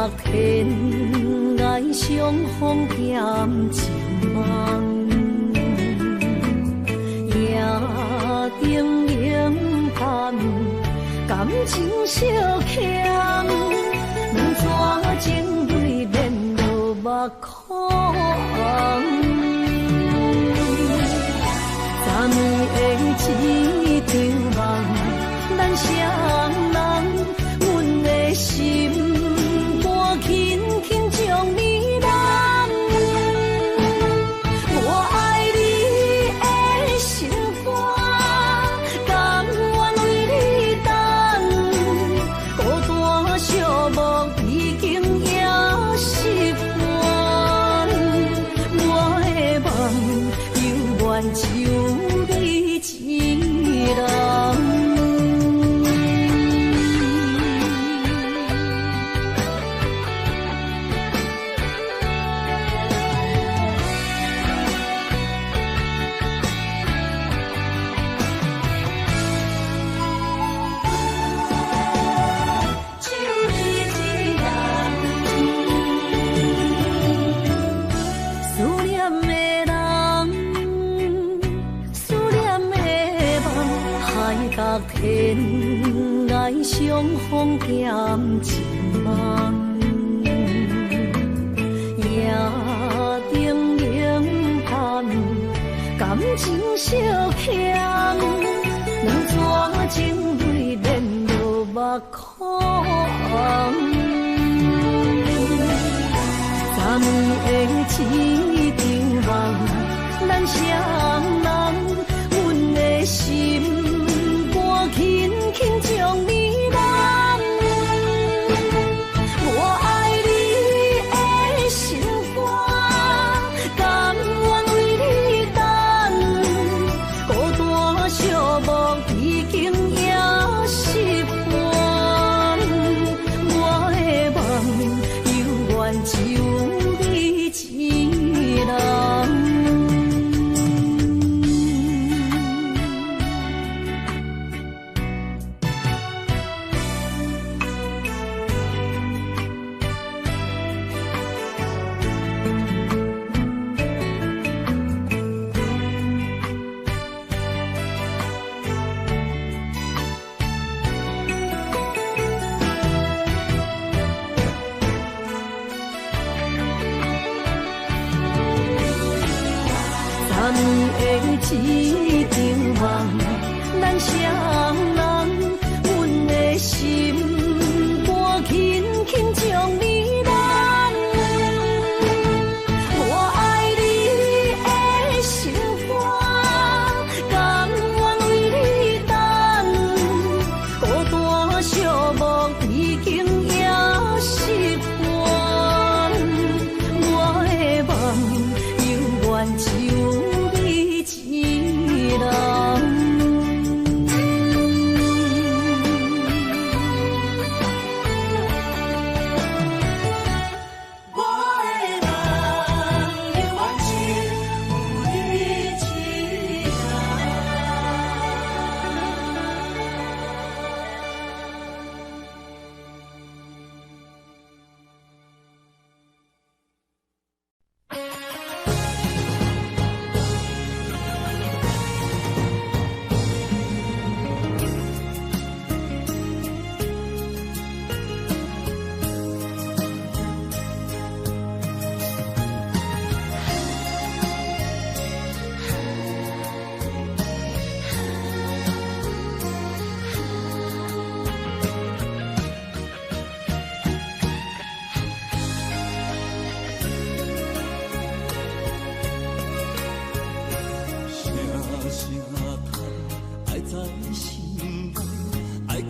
隔天爱相逢兼情梦，夜灯影淡，感情小欠，两撮情泪免落目眶。昨暝的一场梦，咱双人，阮的心肝轻轻将你揽。我爱你的心肝，甘愿为你等。孤单寂寞已经也习惯，我的梦犹原就你一人。隔天爱相逢兼情梦，夜灯影淡，感情小欠，两撮情泪免落目眶。昨暝的一场梦，咱双人，阮的心轻轻将你揽。我爱你的心肝，甘愿为你等。孤单寂寞已经也习惯，我的梦犹原就你一人。昨暝的一场梦，咱双人，阮的心肝轻轻将你揽。我爱你的心肝，甘愿为你等。孤单寂寞已经也习惯，我的梦犹原就一人。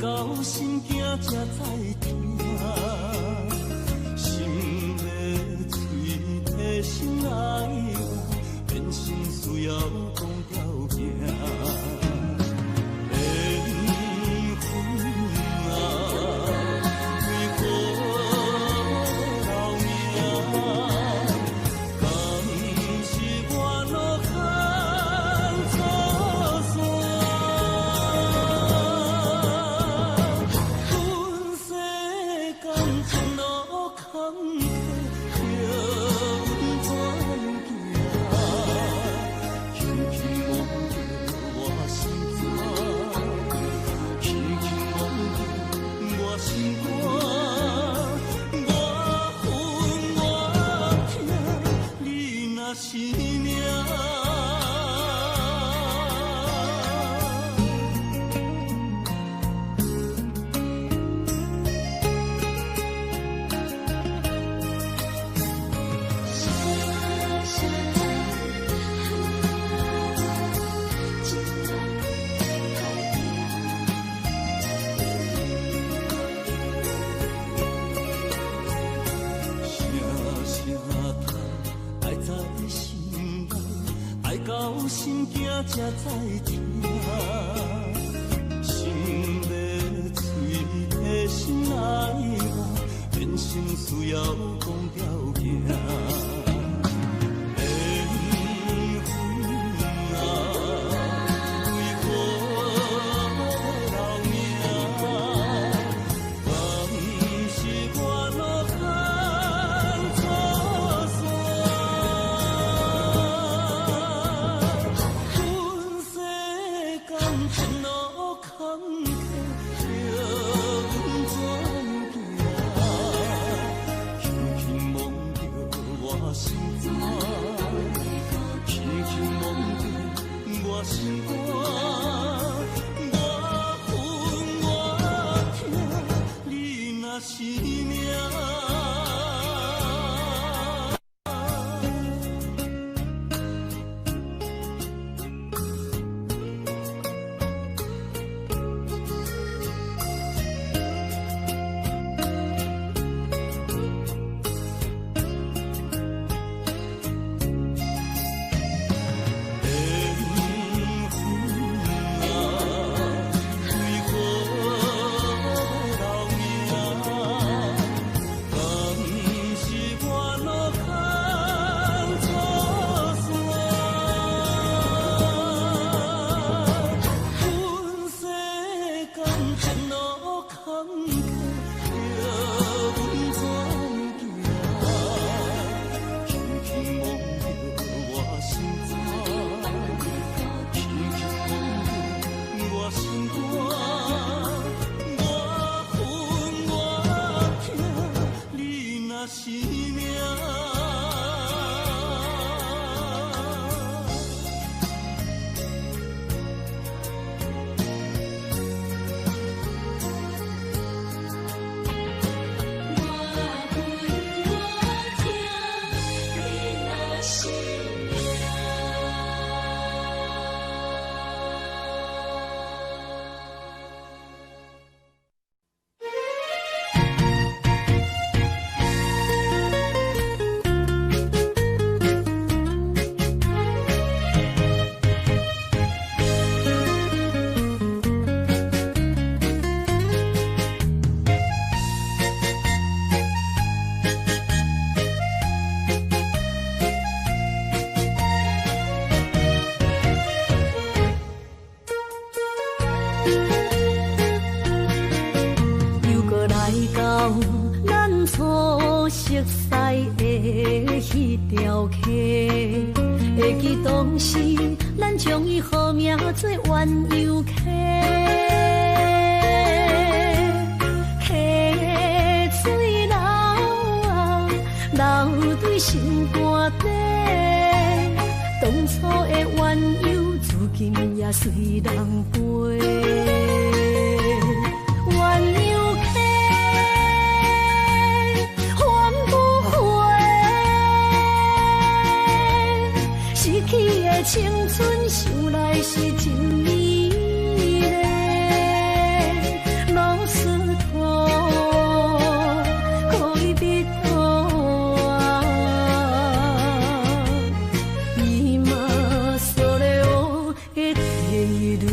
到心惊才知听，心的嘴替心爱我，变心需要讲条件。从路口惊才知听，心要嘴提心来话，人生需要讲条行。会记当时，咱将伊号名做鸳鸯溪，溪水流啊，流对心肝底。当初的鸳鸯，至今也随人陪。鸳鸯溪。去的青春想来是真美丽，老师徒可以别途啊，伊嘛所了的地路。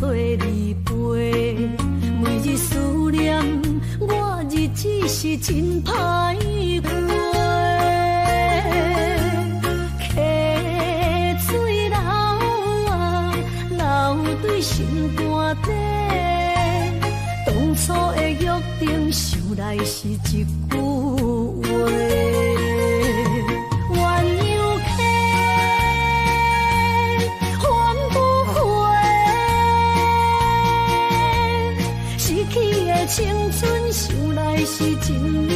找你陪，每日思念，我日子是真歹过。溪水流啊，流对心肝底。当初的约定，想来是一句话。青春想来是真。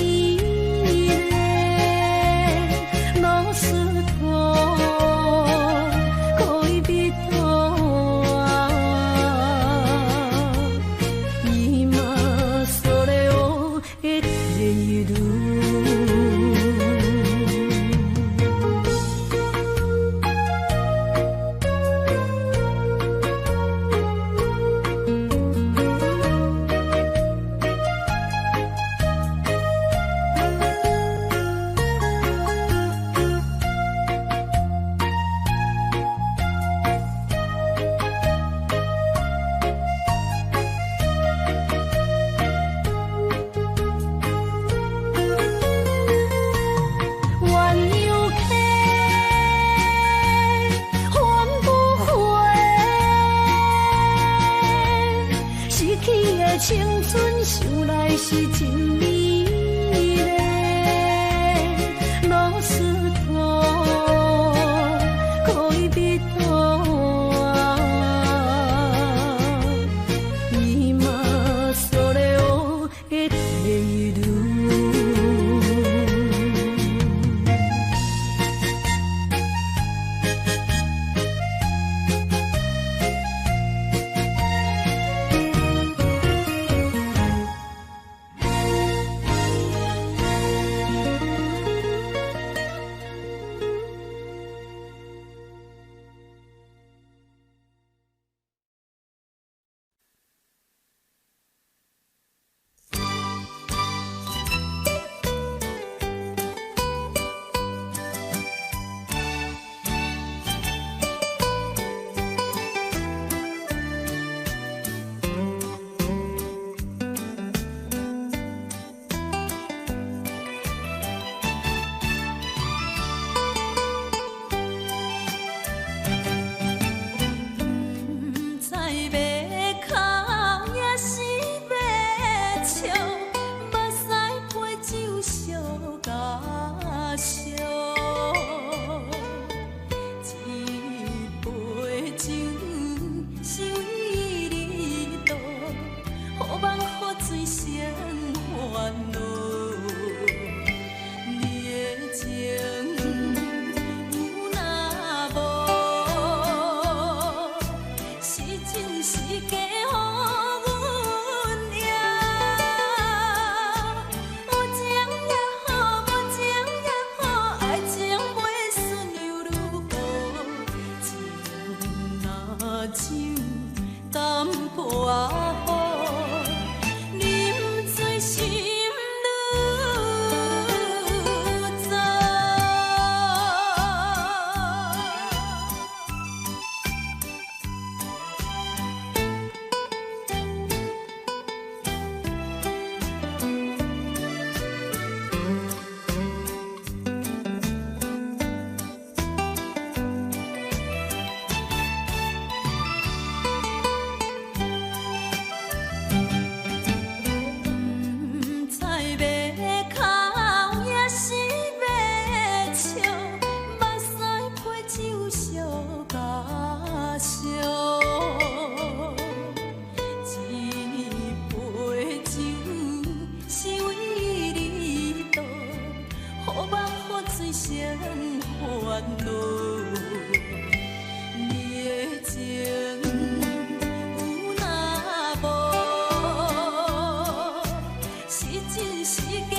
生烦恼。你的情有若无，是真是假？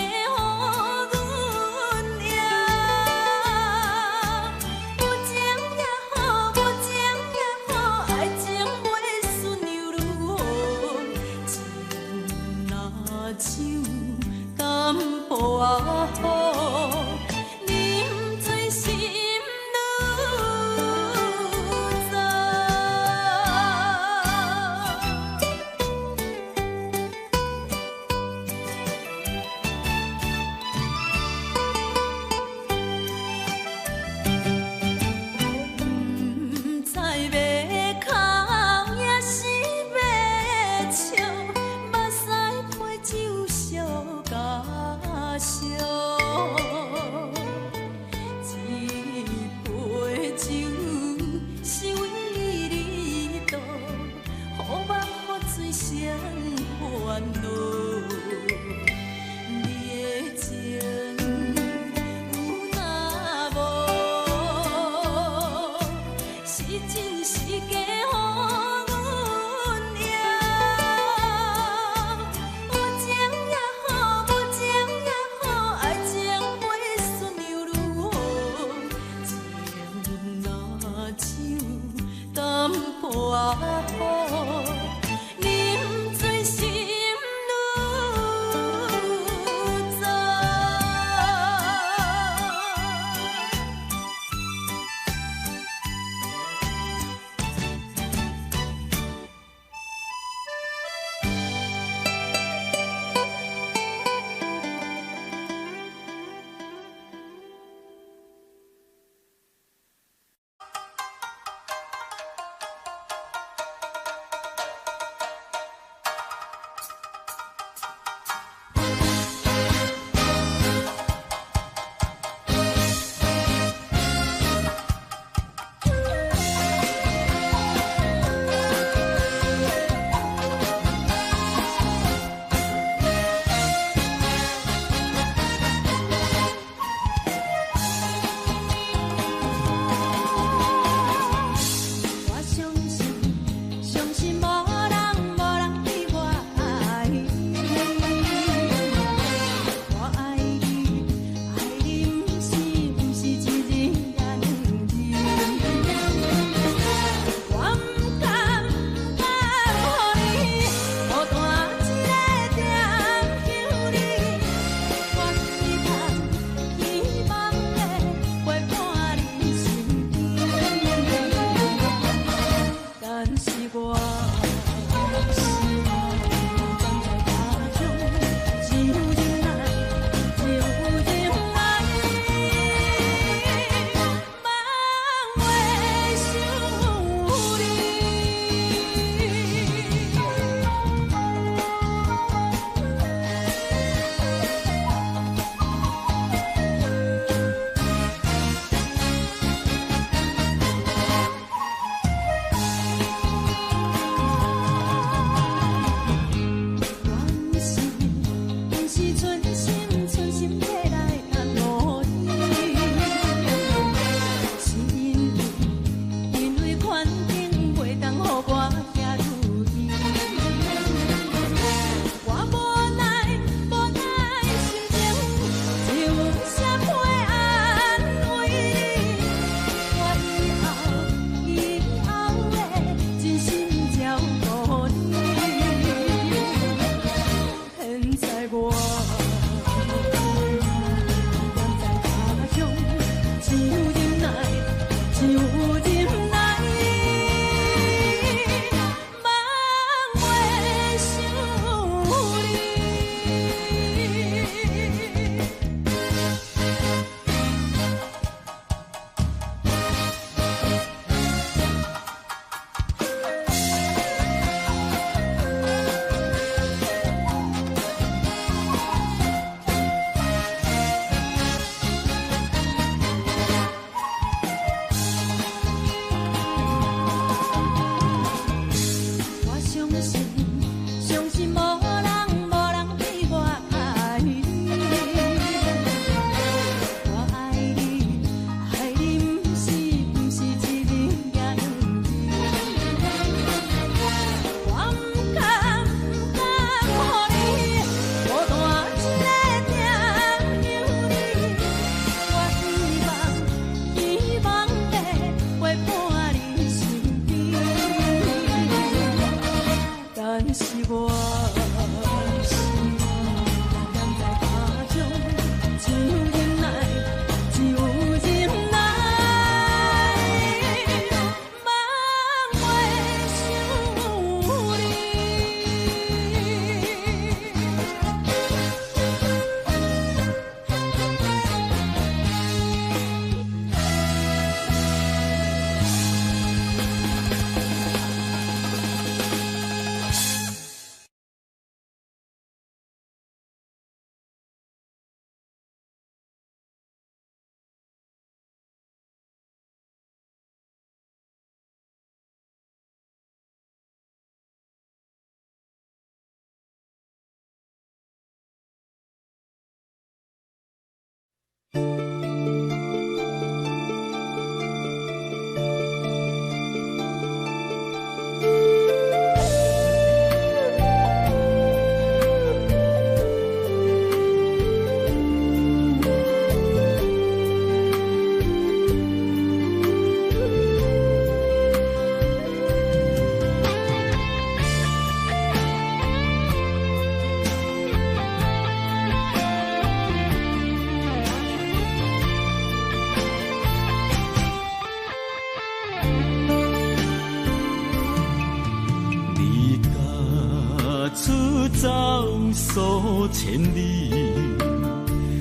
数千里，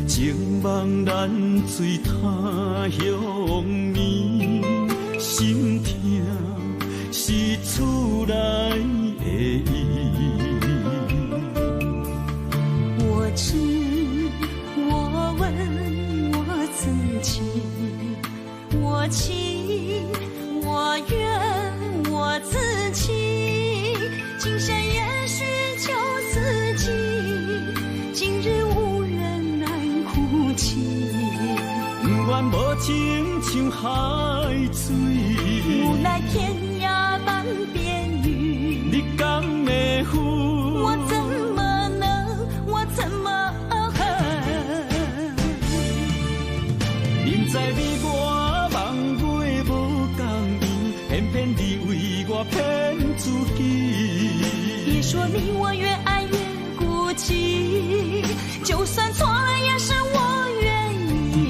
情望咱水他乡眠，心痛是厝内的伊。我知，我问我自己，我情我愿我自欺，今生也许求自己，今日无人难哭泣。不愿无情像海水，无奈天涯半边雨，你敢会负？我怎么能，我怎么恨？明知你我梦袂无共伊，偏偏你为我骗自己。别说你我越爱越孤寂，就算错了也是我愿意。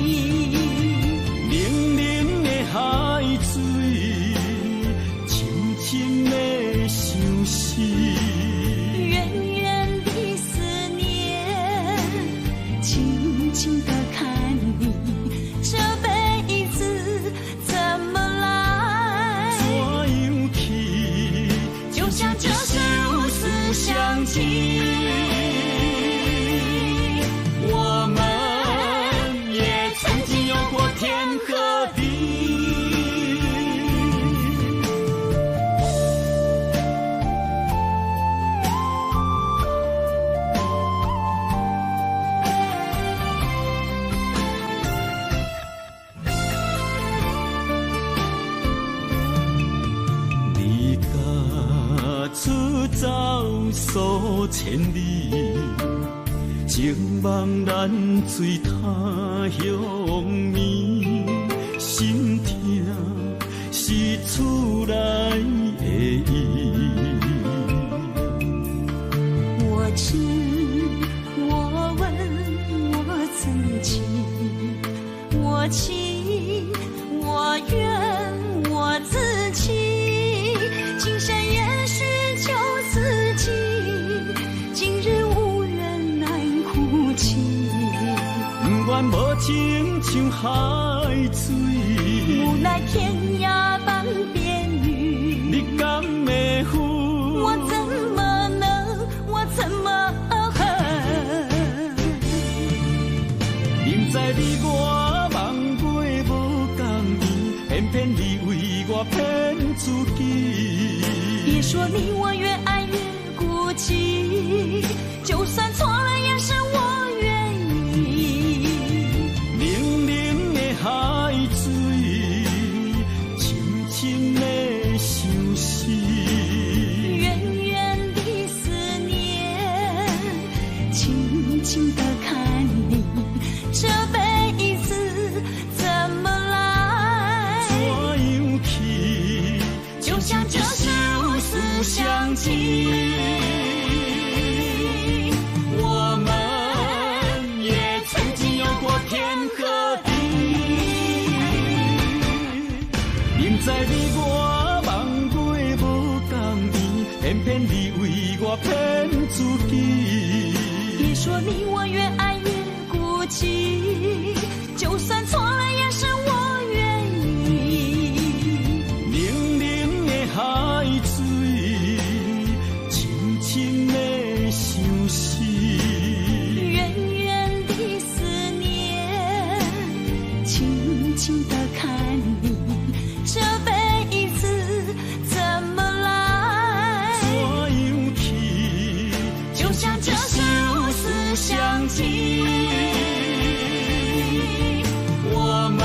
冷冷的海水，深深的相思。远远的思念，静静地看你，这辈子怎么来？怎样去？就像这是无私相契。我们也曾经有过天和地。离家出走数千里，情望咱水他乡眠，心痛是厝内的伊。我知，我问我自己，我情我愿我自欺，今生也许求自己，今日无人难哭泣。不愿无情像海水，无奈天涯半边雨，你敢会负？我怎么能，我怎么恨？明知你我梦袂无共伊，偏偏你为我骗自己。别说你我越爱越孤寂，就算错了也是我愿意。冷冷的海水，深深的相思。远远的思念，静静地看你，这辈子怎么来？怎样去？就像这是无私相契。我们也曾经有过天和地。明知你我梦袂无共伊，偏偏你为我骗自己。别说你我越爱越孤寂，就算错了也是我愿意。冷冷的海水，深深的相思。远远的思念，静静地看你，这辈子怎么来？怎样去？就像这是无私相契。我们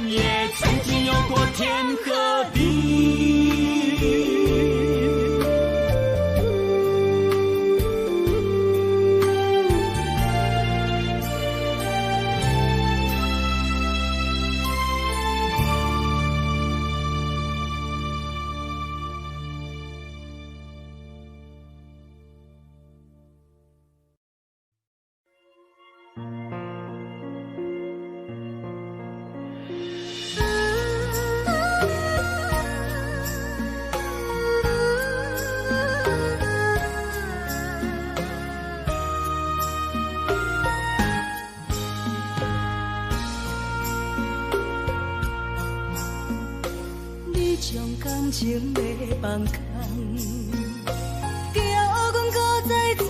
也曾经有过天和地。将感情要放空，叫阮搁再做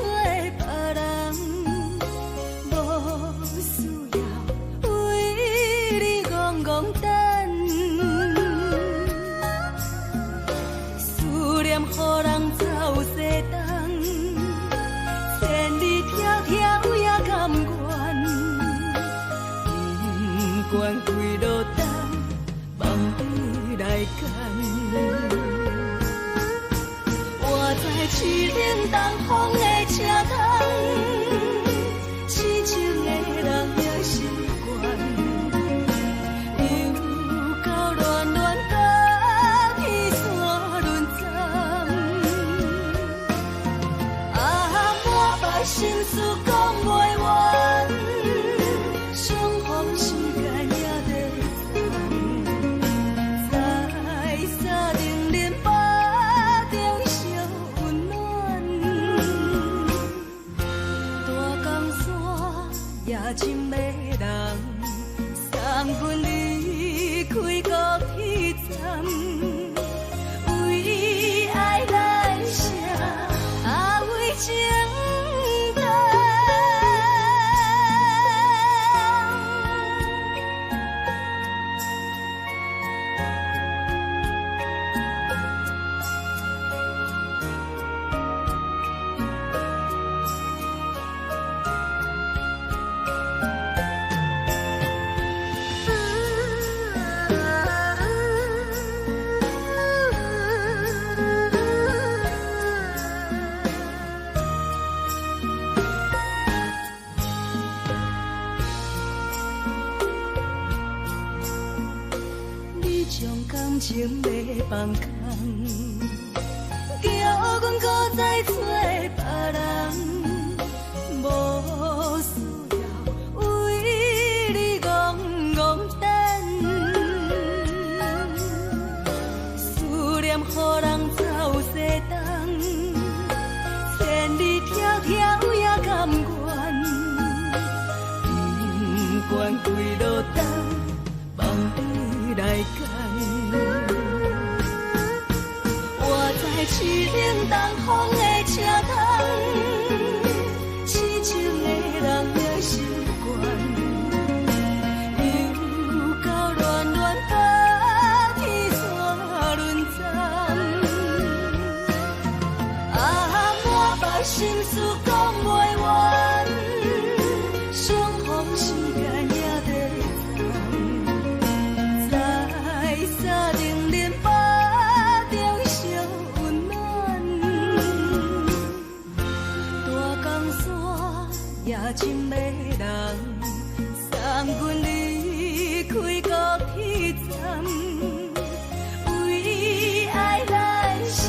别人，无需要为你戆戆等，思念予人走西东，千里迢迢也甘愿，不管几落冬。来干，我在凄冷东风的车头，痴情的人也习惯，又到乱乱甲去山轮站，满腹心事讲袂完，相逢时间也在。深的人送阮离开高铁站，为爱来写为情长。情要放空，叫阮搁再做别人，无需要为你戆戆等，思念予人走西东，千里迢迢也甘愿，不管几落冬，梦里来干。凄冷东风的车头，痴情的人也习惯，又到乱乱甲去山轮站，满腹心事讲袂完，相逢时间也在长，在山顶连巴。夜深的人送阮离开高铁站，为爱来写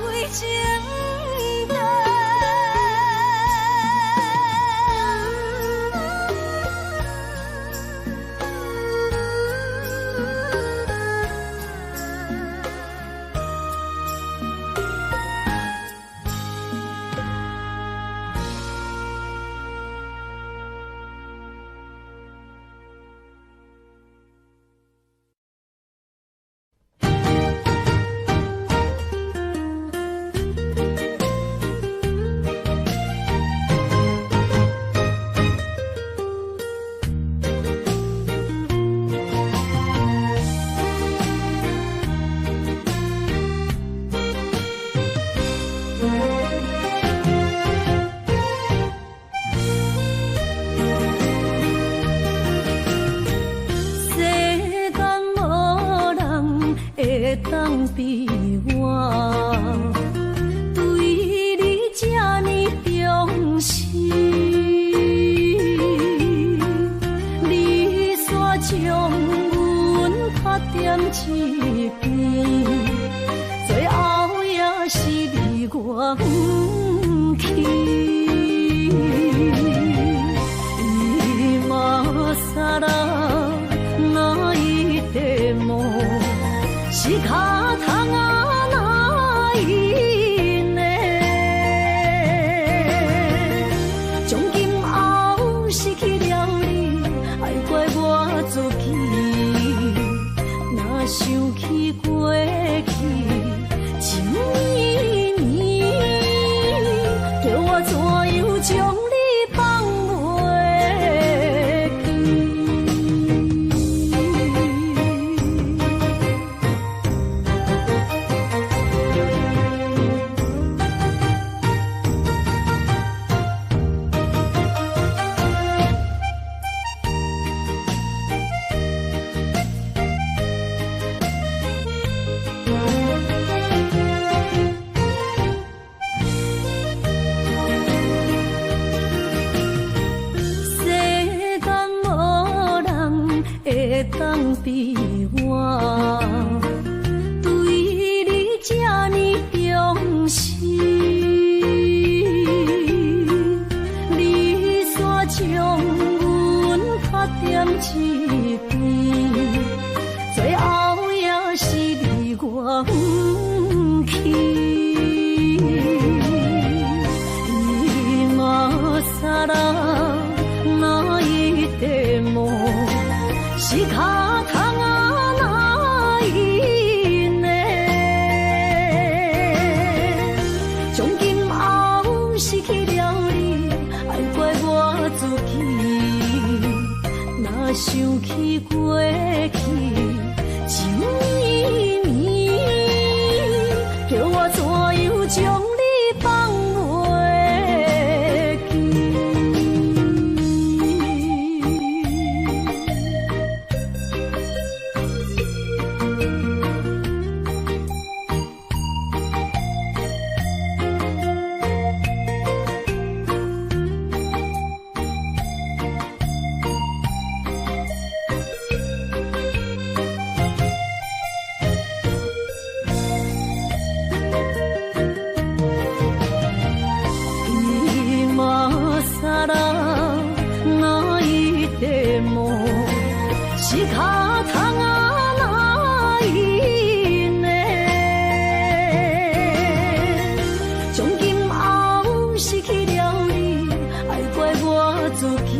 为情长。当比我对你这呢重视，你煞将阮拍点一边，最后也是离我不去。今ら泣いても仕方がないね。从今后失去了你，爱怪我自己，若想起过去，情绵绵，叫我怎样将你放袂当比我对你这呢重视，你煞将阮拍点一边，最后也是你我不去。今さら哪一点梦？是脚通啊哪一呢？从今后失去了你，爱怪我自己。若想起过去，情绵绵，叫我怎样将你放袂记？是脚通啊哪一呢？从今后失去了你，爱怪我自己。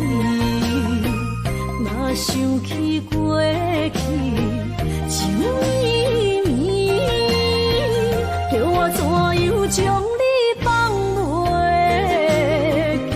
若想起过去，情绵绵，叫我怎样将你放袂记？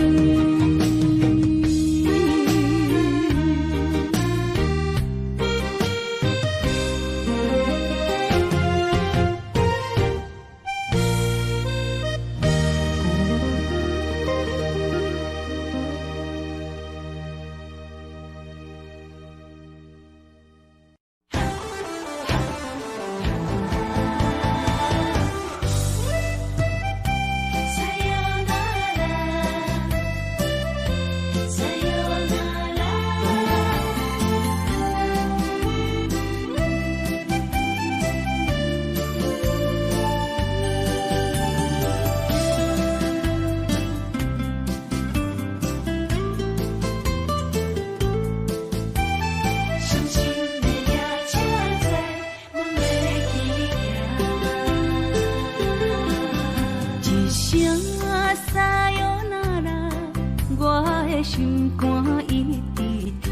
心肝一直疼，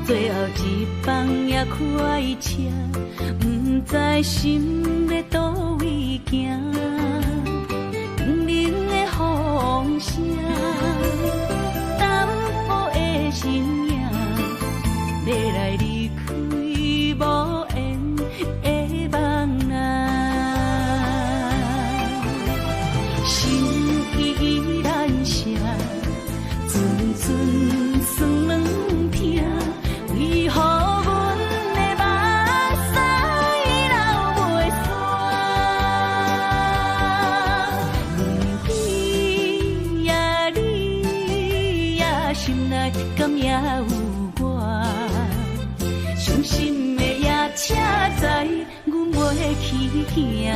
最后一放也开车，不知心要倒位行。冷冷的风声，淡薄的身影，要来离开无缘的梦啊，心依然舍。阵酸软痛，为何阮的目屎流袂煞？问你呀，你呀，心内敢也有我？伤心的夜车载，阮袂去行。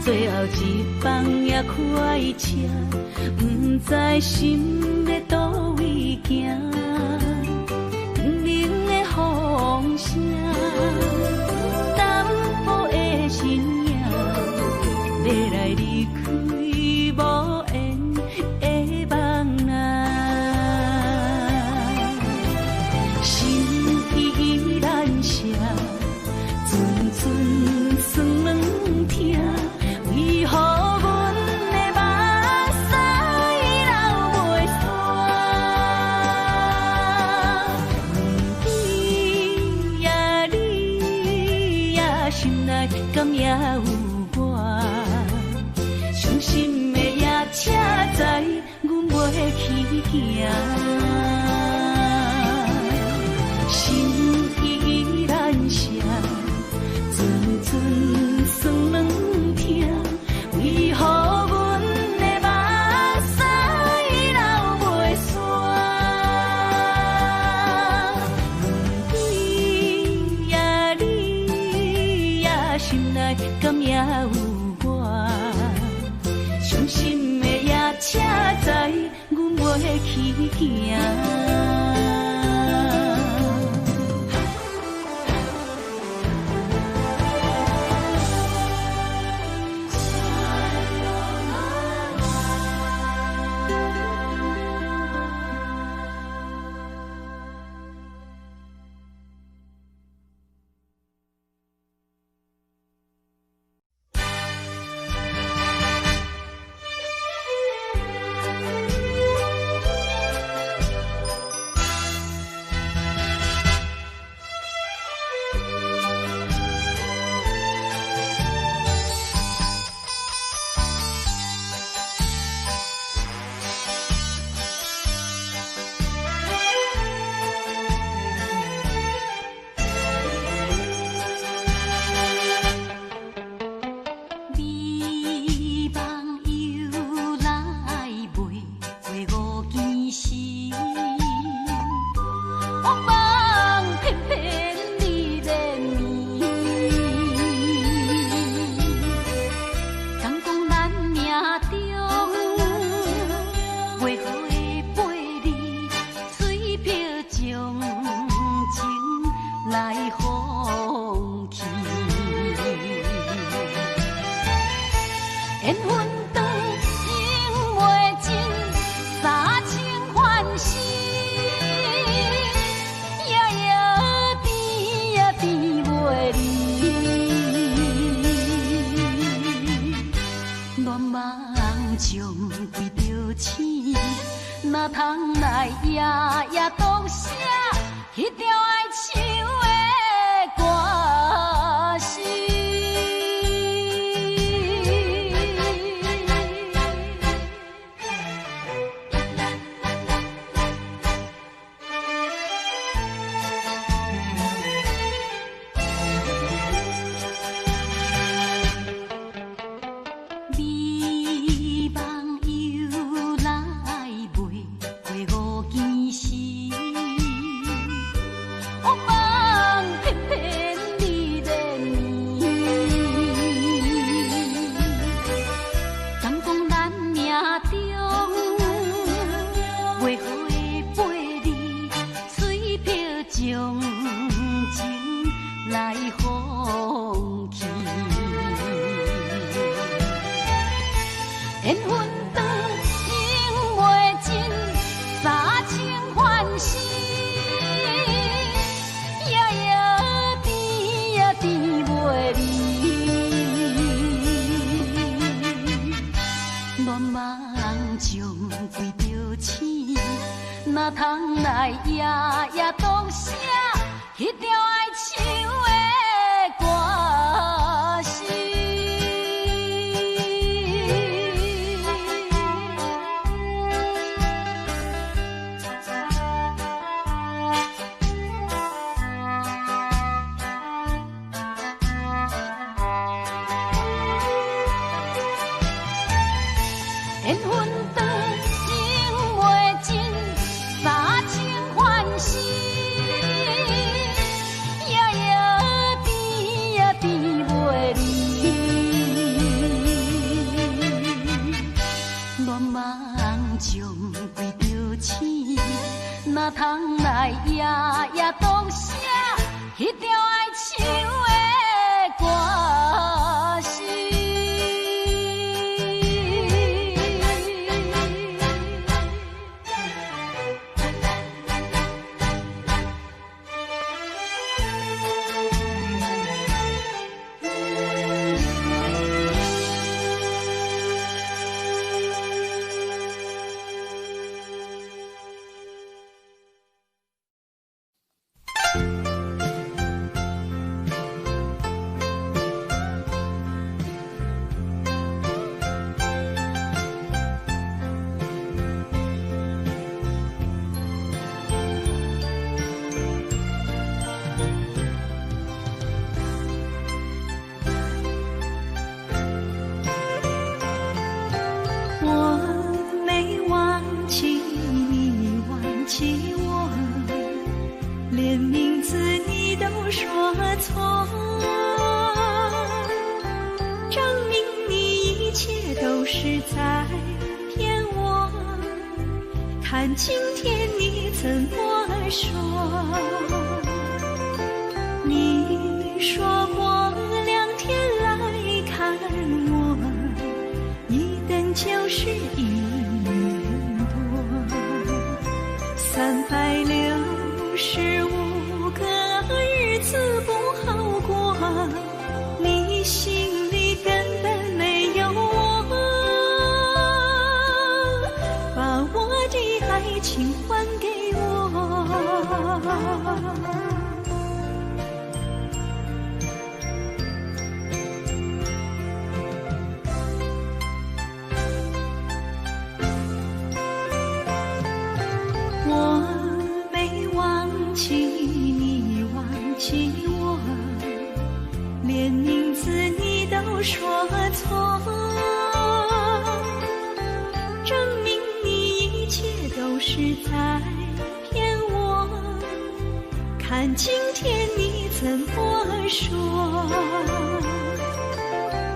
最后一班也快车，不知心要倒位行。冷冷的风声，淡薄的身影，要来离开无缘的梦啊。心依然舍，寸寸酸软疼。为何阮的目屎流袂煞？你呀你呀，心内敢也有我？伤心的夜车载，阮袂去行。心依然舍，寸寸酸软疼。为何阮的目屎流袂煞？你呀你呀，心内敢也有我？伤心的夜车载，阮袂去行。哪通来夜夜读写迄条爱唱的歌词？哪通来夜夜读写迄条爱唱的歌词？缘分长，永袂尽，三情欢喜。骗我，看今天你怎么说？你说过2天来看我，一等就是1年多，365个日子不好过，你心里根本没有我，把我的爱情还给我。我没忘记你忘记我，连名字你都说错，证明你一切都是在骗我，看今天你怎么说？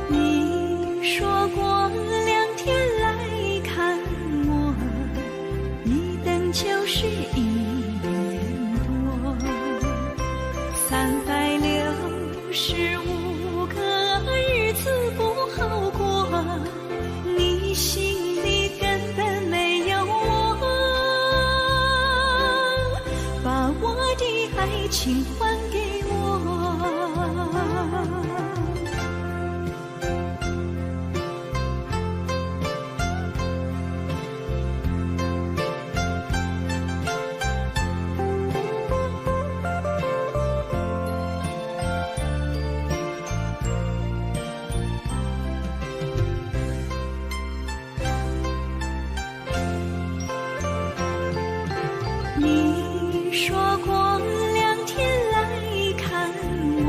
你说过2天来看我，一等就是1年多，365个日子不好过，你心里根本没有我，把我的爱情还给我。你说过2天来看我，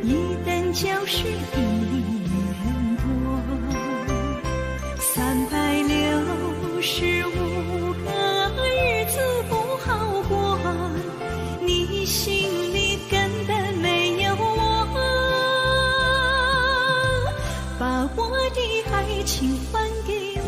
一等就是1年多，365个日子不好过，你心里根本没有我，把我的爱情还给我。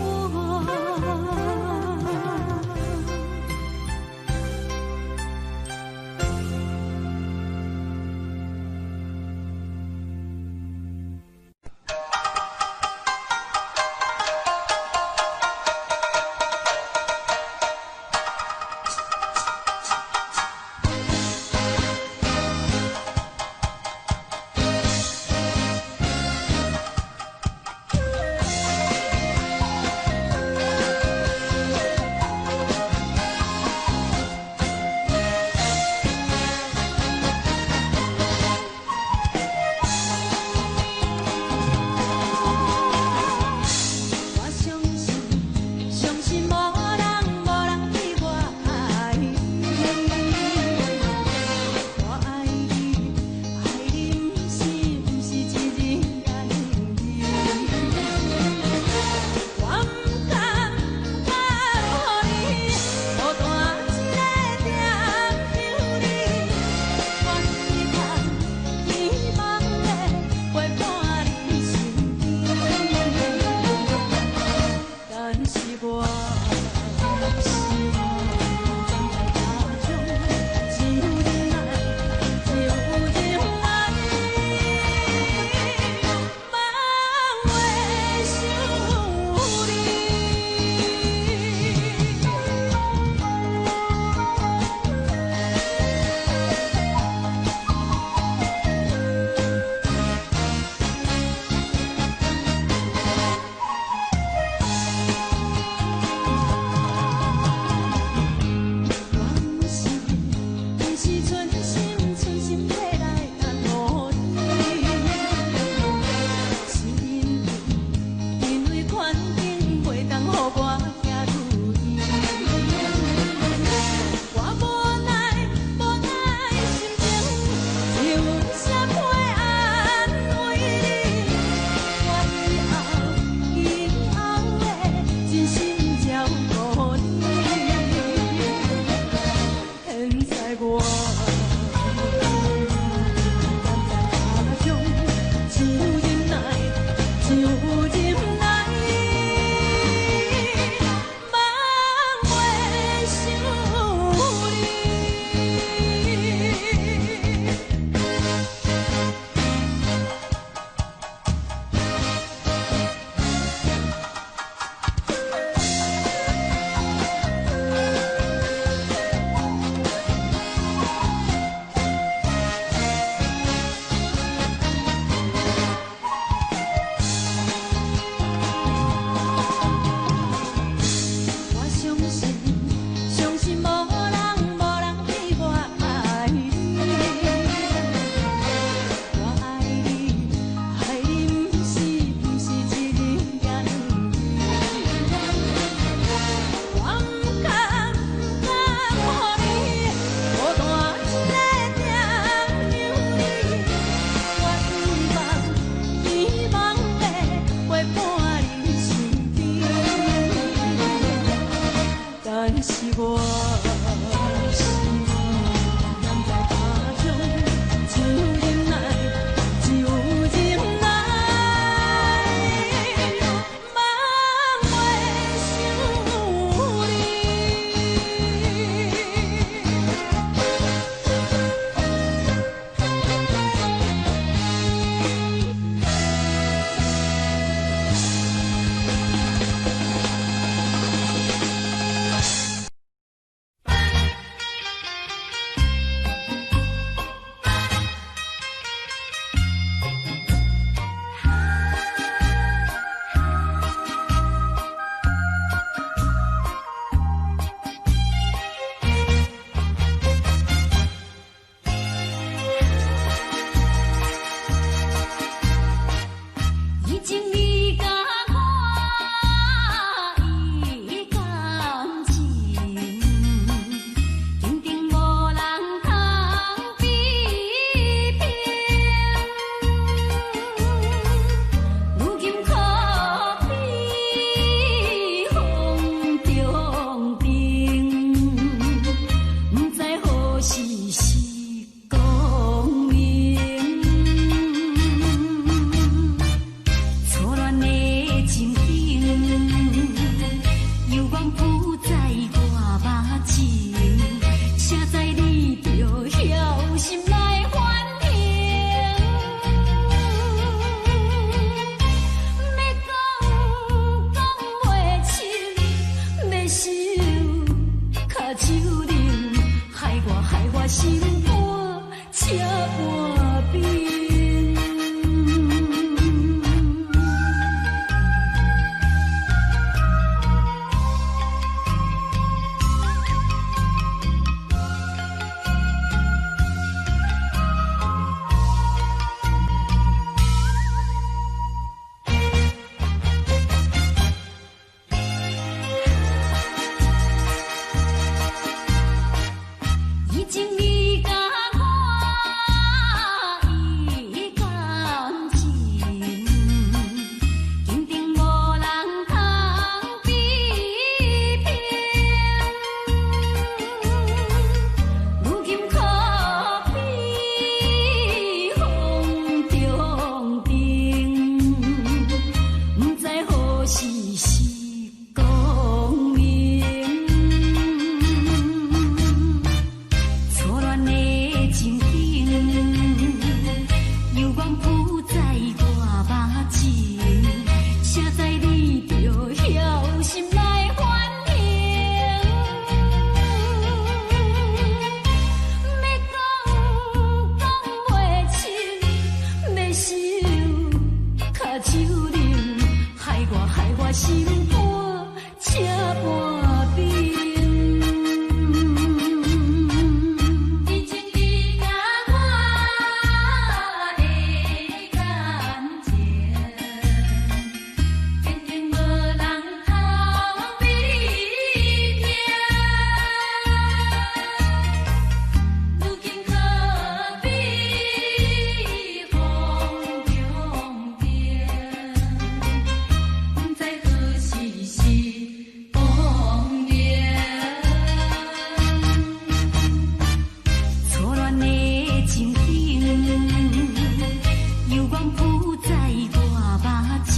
在大目睭，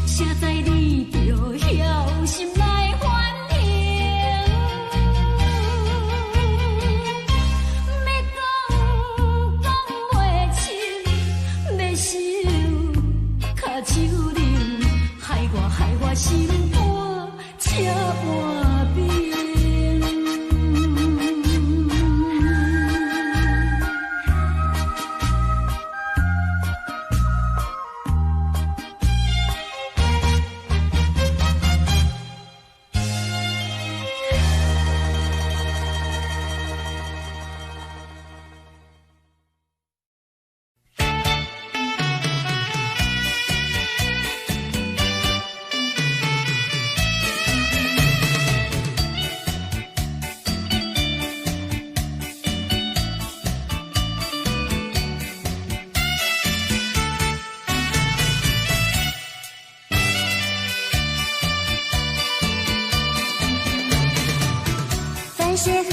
谁知你就晓心来反应。要讲袂清，要收脚手冷，害我心肝才换冰。是河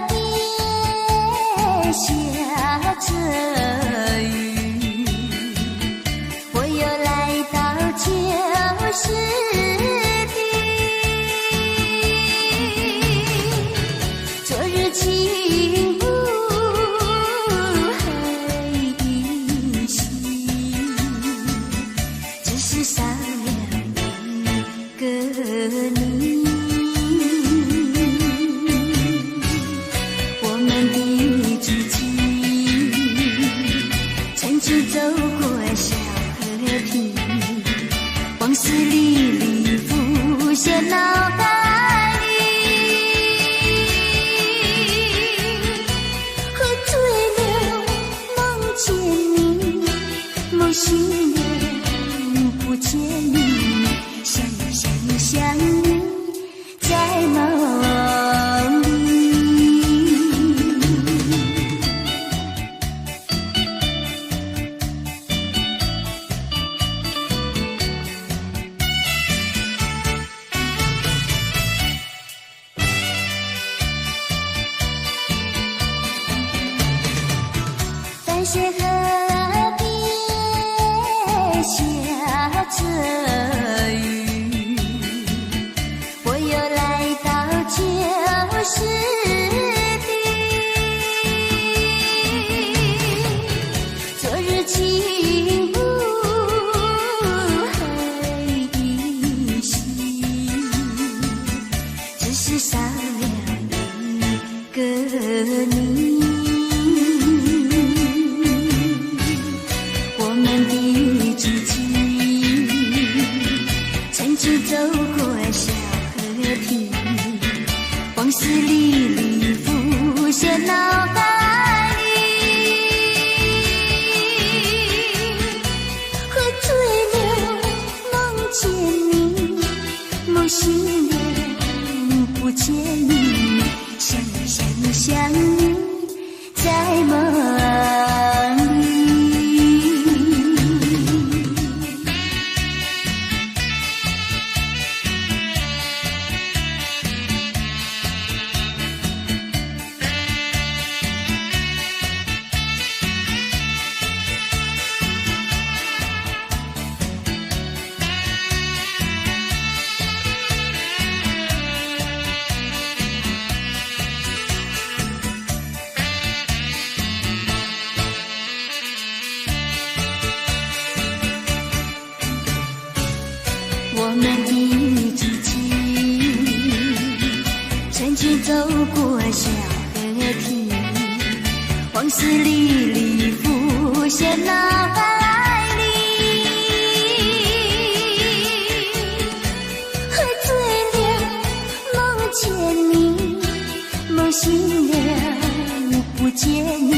边下着雨，我又来到旧时地。昨日情不黑依稀，只是少了一个你。走过小河堤，往事历历浮现脑海里。喝醉了，梦见你，梦醒了，不见你，想你，在梦里。是河边下着雨，我又来到旧时地。昨日情不黑依稀，只是少了一个你。走过小河堤，往事历历浮现脑海里。喝醉了，梦见你，梦醒了，不见你，想你，在梦里。我们的知己，曾经走过小河堤，往事历历浮现脑海里。喝醉了，梦见你，梦醒了，不见你，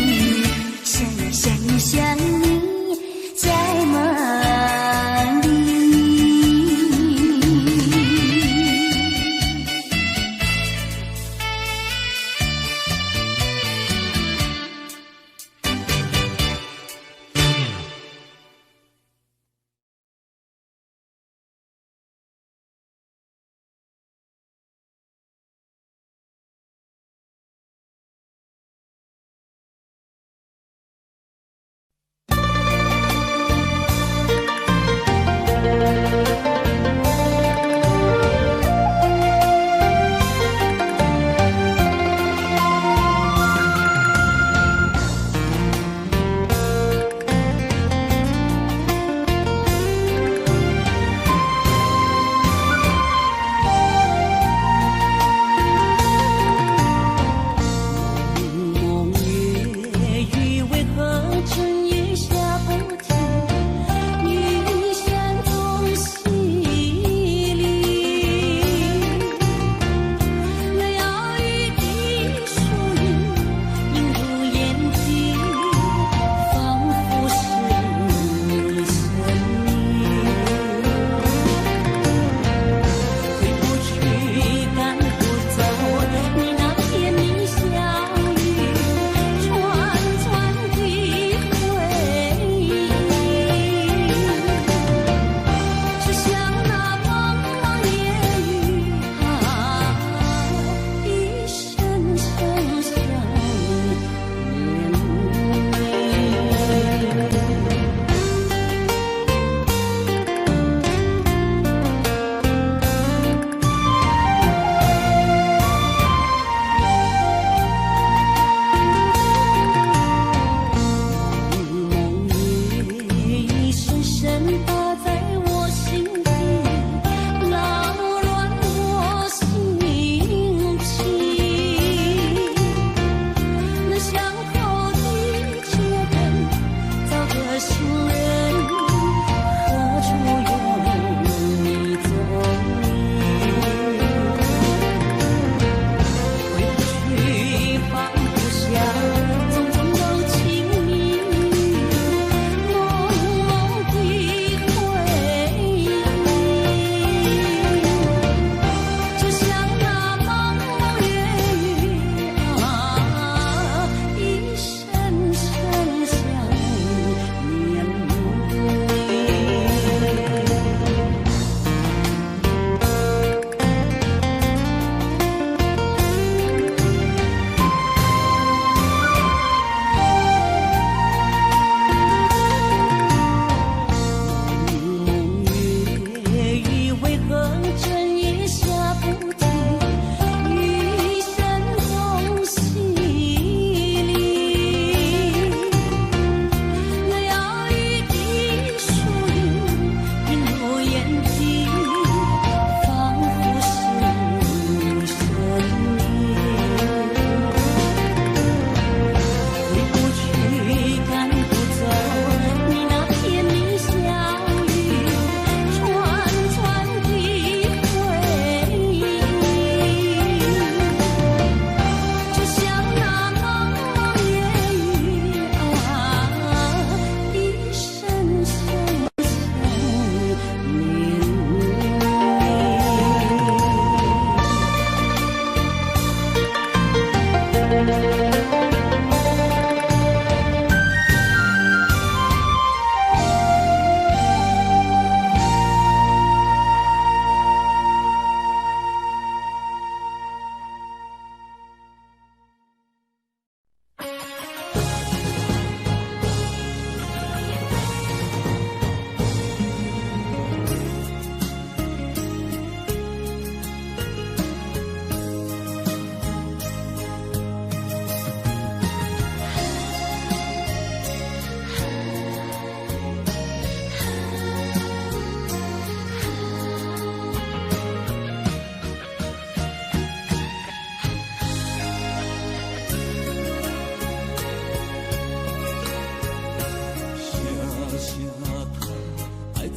想你，在梦里。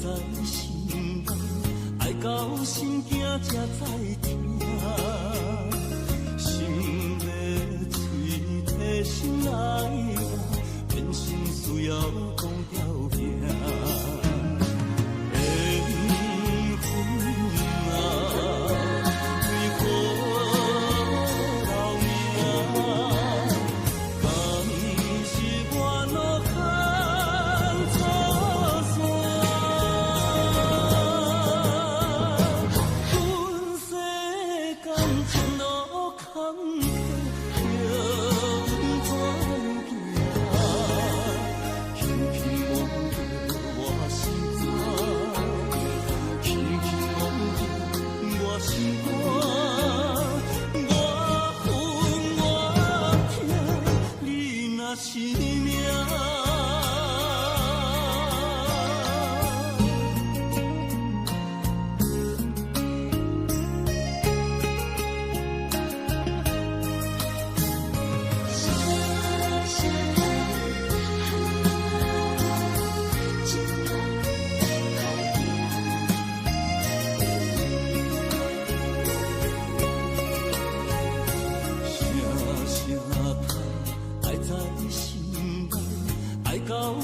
在心内，爱到心惊才知听。心要嘴提心来话，变心需要讲条件。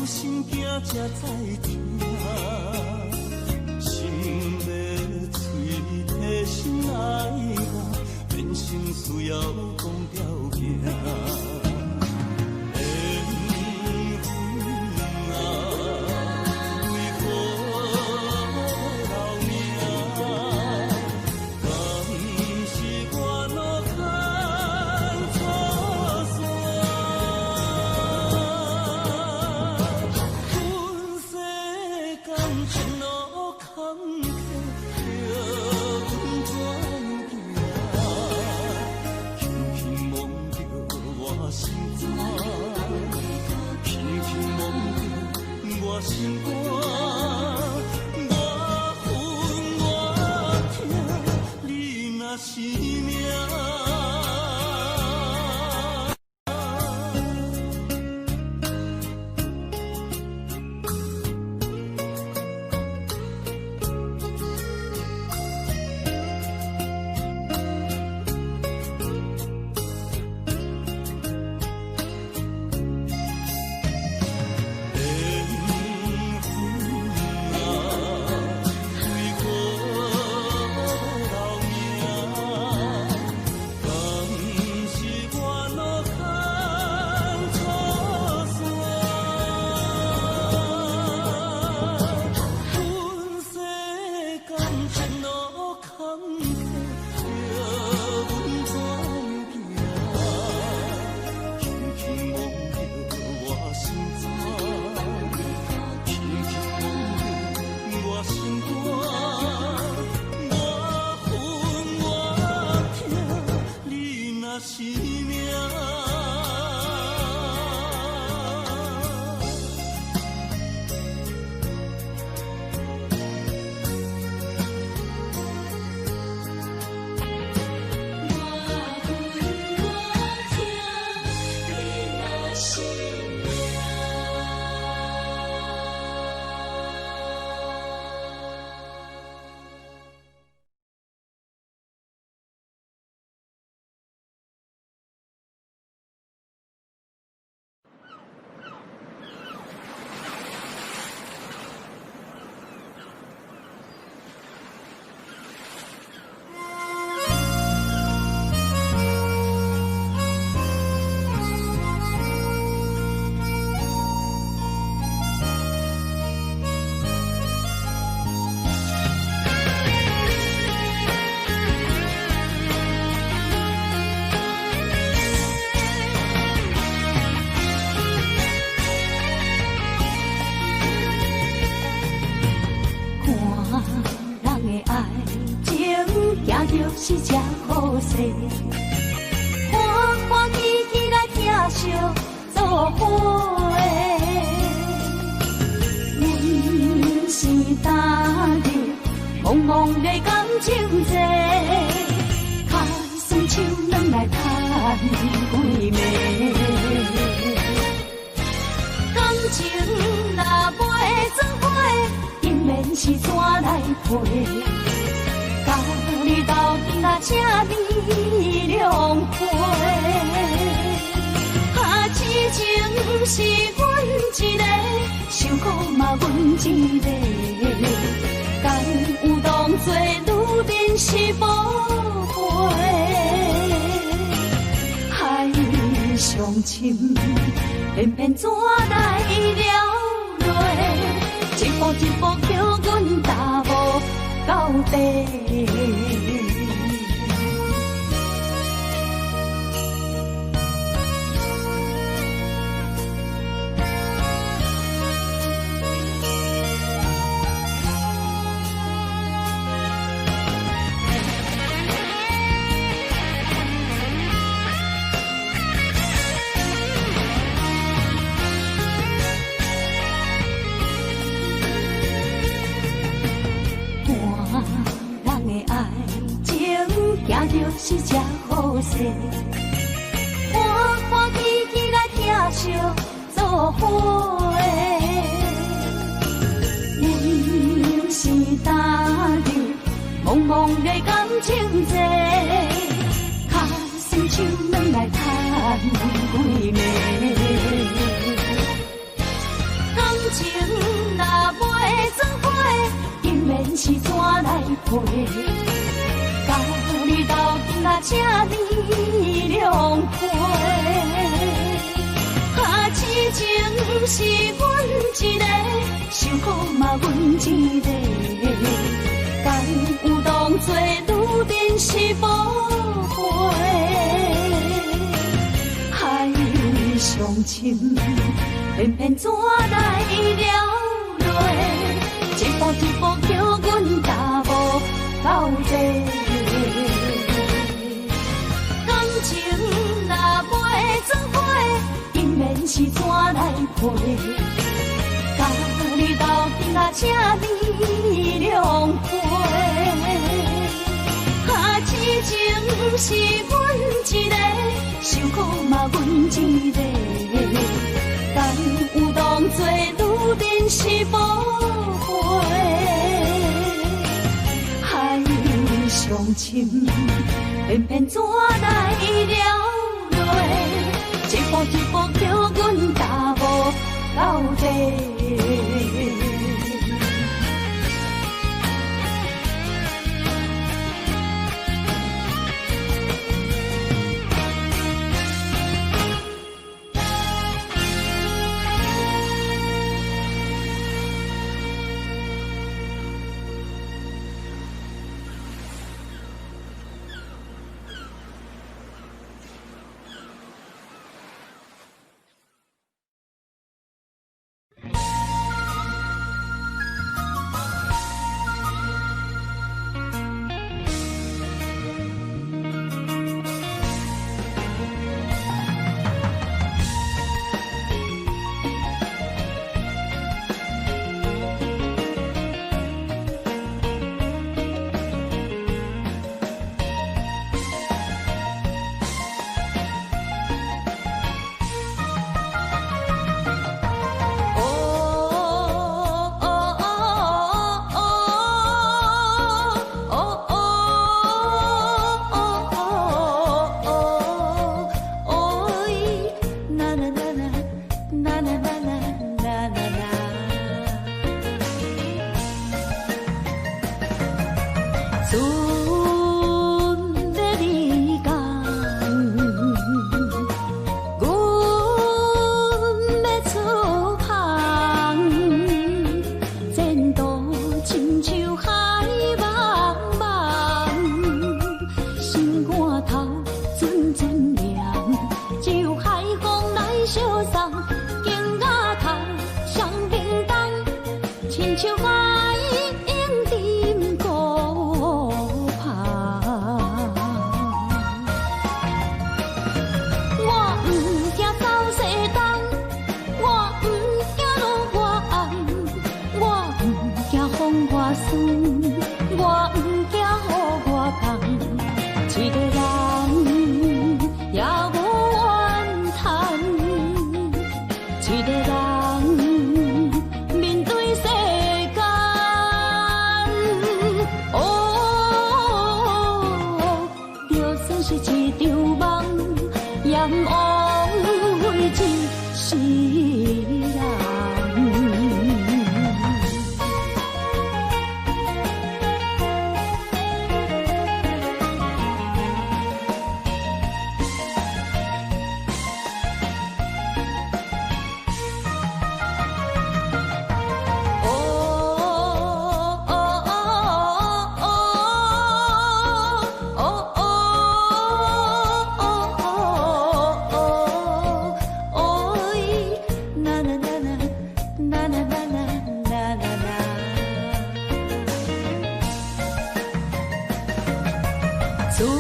心惊才知听，心要嘴提心来话，变成需要讲条件。心肝，我分我痛，你若是命。是这好势，欢欢喜喜来听相做伙的，阮是今日茫茫的感情债，开酸手软来叹几暝，感情若袂做伙，永远是怎来陪？甲你斗阵啊，这呢凉皮。啊，痴情是阮一个，伤苦嘛阮一个。敢有当作女人是无陪？海上深，偏偏怎来了落？一步一步叫阮踏无到底。是只好势，欢欢喜喜来疼惜做伙。人是担着茫茫的感情债，脚酸手软来叹几暝。感情若袂做伙，永远是怎来陪？你斗阵啊，这呢凉皮。啊，痴情是阮一个，伤苦嘛阮一个。敢有当作女人是无陪？海上深，偏偏怎来了落？一步一步叫阮踏无到底。感情若袂做伙，永远是怎来陪？甲你斗阵啊，这呢凉皮。啊，痴情是阮一个，伤苦嘛阮一个。敢有当作女人是无陪？上深，偏偏怎来了落？一步一步叫阮踏无到底。一个人面对世间。大的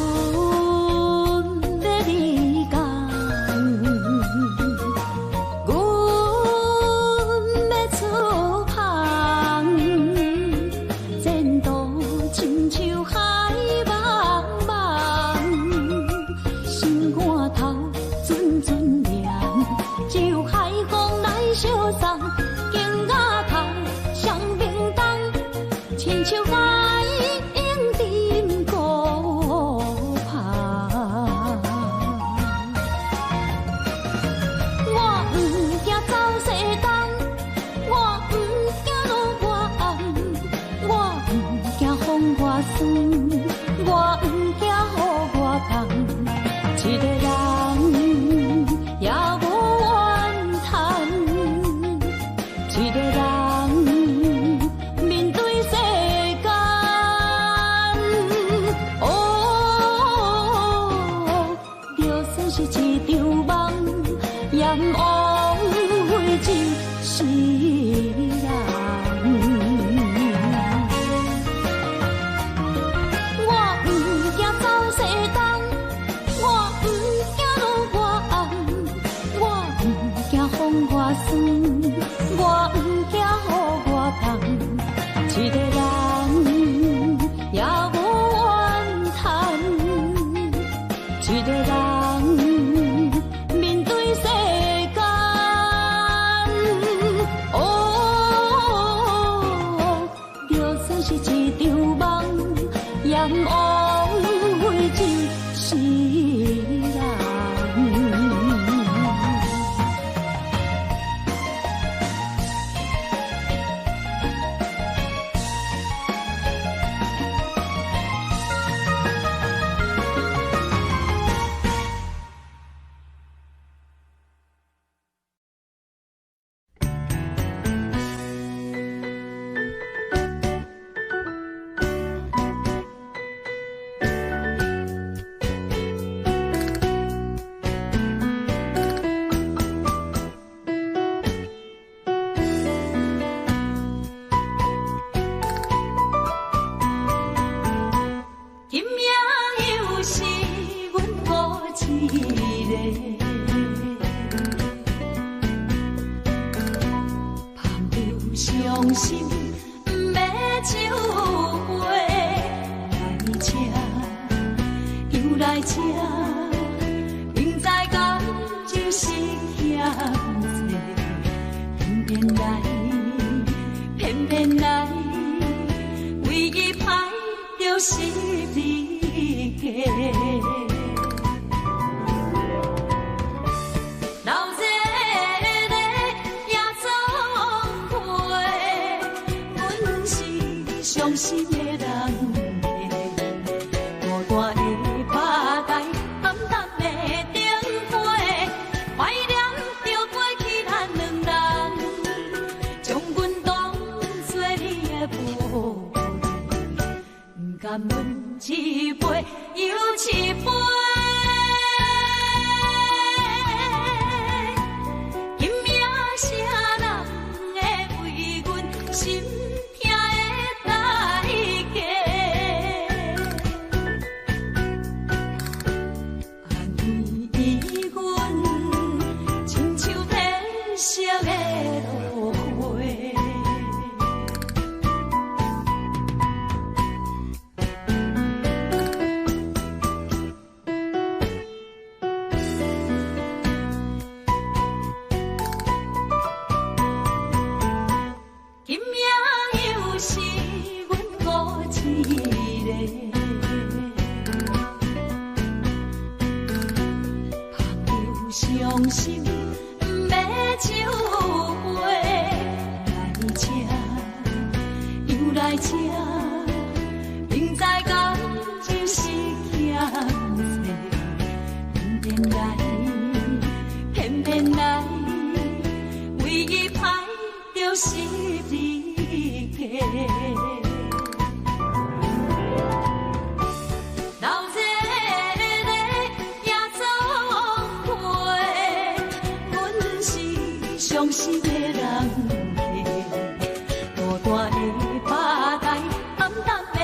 吧台，暗淡的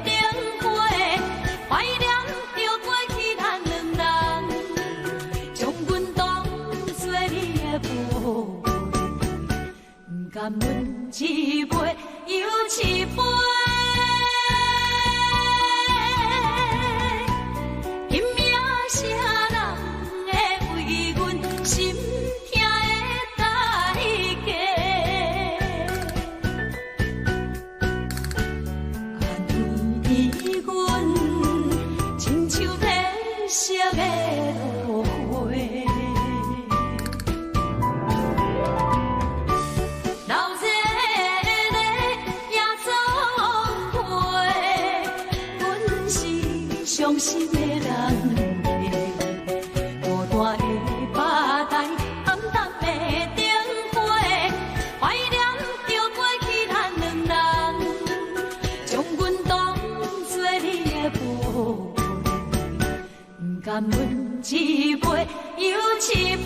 灯花，怀念心的人孤单的巴台，暗淡的灯火，怀念着过去咱两人，将阮当作你的宝贝，不甘阮一杯又一杯。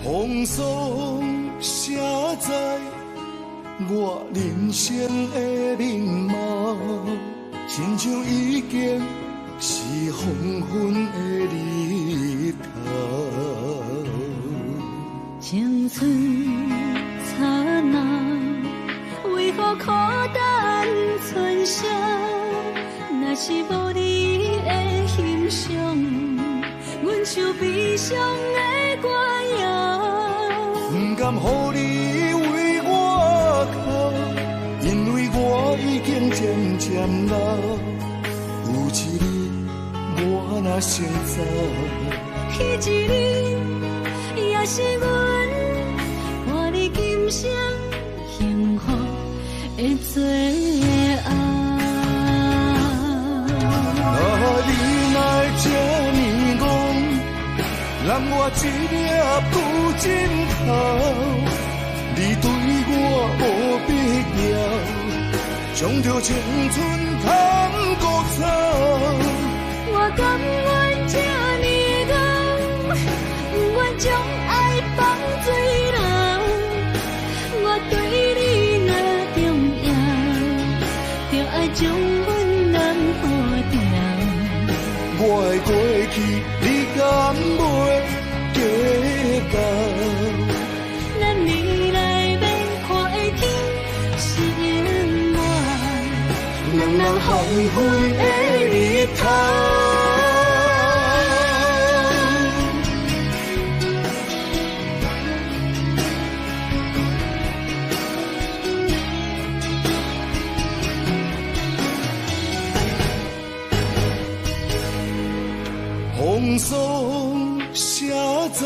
风霜写在我人生的面貌，亲像已经是黄昏的日头。青春刹那，为何孤单存剩？若是无你的欣赏，阮就悲伤的歌谣。不甘予你为我哭，因为我已经渐渐老。有一日我若先走，彼一日也是阮伴你今生幸福的最后。啊，你来这呢戆，揽我一粒不枕头，你对我无必要，将着青春通孤走。我甘愿这呢戆，不愿将爱放水流。我对你若重要，就爱将阮人抱牢。我的过去，你敢袂计较？咱未来免看的天是永远，人人黄昏的日头。风霜写在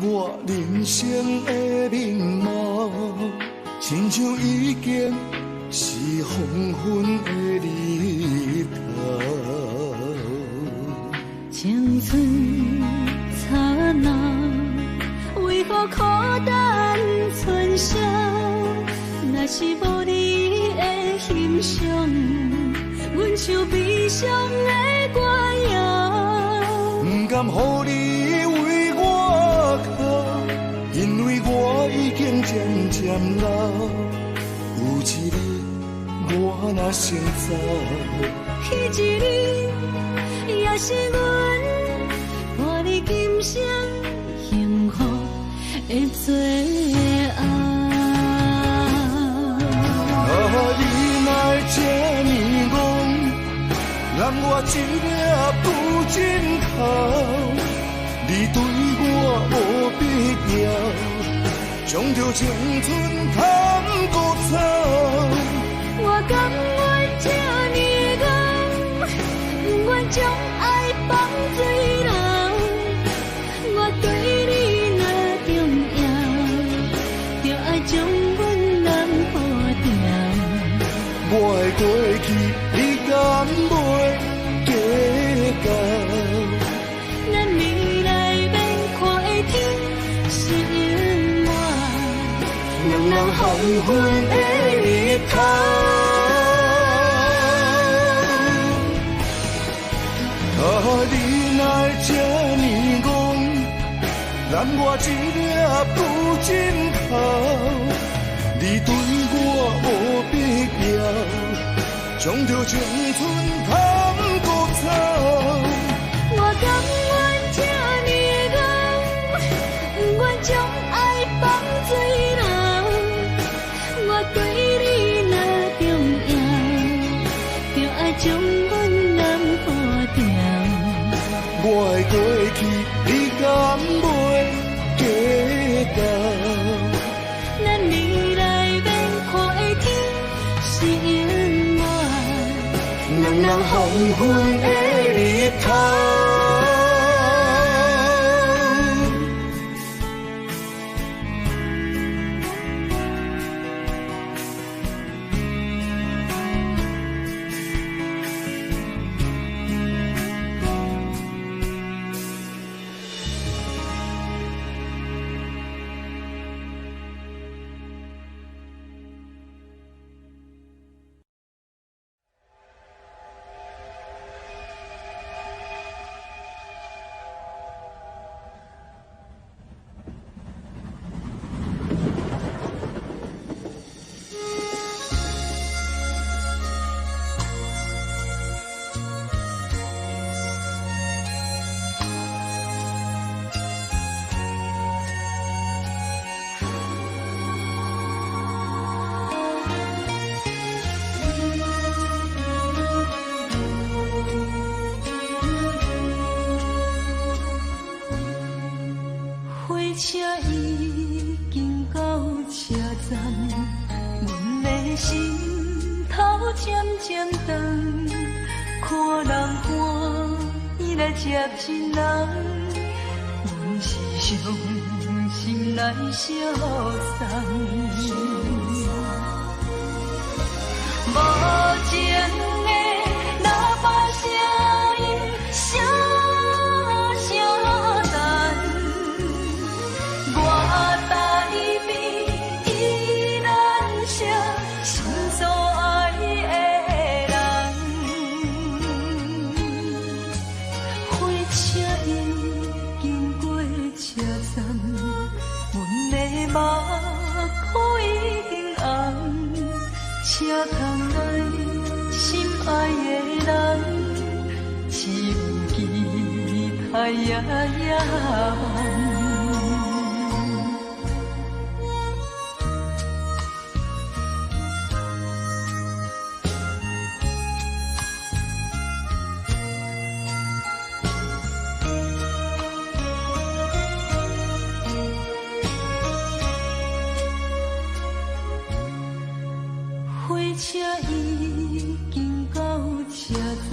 我人生的面貌，亲像已经是黄昏的日头。青春刹那，为何孤单春宵？若是无你的欣赏，阮像悲伤的歌谣。不甘予你为我哭，因为我已经渐渐老。有一日我若先走，彼一日也是阮伴你今生幸福的最后。啊，你来这呢戆，揽我一粒不枕头，你对我无必要，将着青春通孤走。我甘愿这呢戆，不愿将爱放水流。我对你若重要，就爱将阮人抱牢。我的过去，你敢袂计较？咱未来免看的天是永远，人人黄昏的日头。啊，你来这呢戆，揽我一粒不枕头，你对我无必要，将着青春通孤走。我甘愿这呢戆，不愿将爱放水流。我对你若重要，就爱将阮人抱牢。我的过去，你敢袂计较？咱未来免看的天是永远，人人黄昏的日头。车已经到车站，阮的心头渐渐长，看人欢伊来接亲人，阮是伤心来相送。无情的喇叭声音，声声等，我台边依然写心所爱的人。火车已经过车站，阮的目眶已经红。车窗内心爱的人，只有期待夜夜梦。火车已经到车站，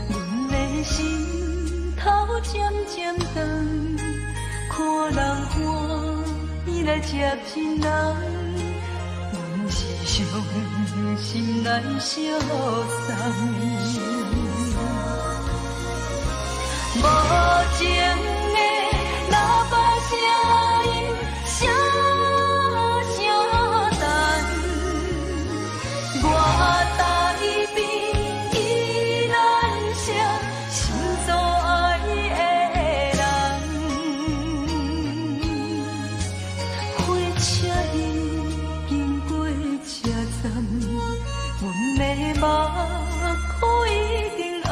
阮的心头渐渐长，看人欢喜来接亲人，阮是伤心来相送。无情的喇叭声音，声声等。我台边依然写心所爱的人，火车已经过车站，阮的目眶已经红，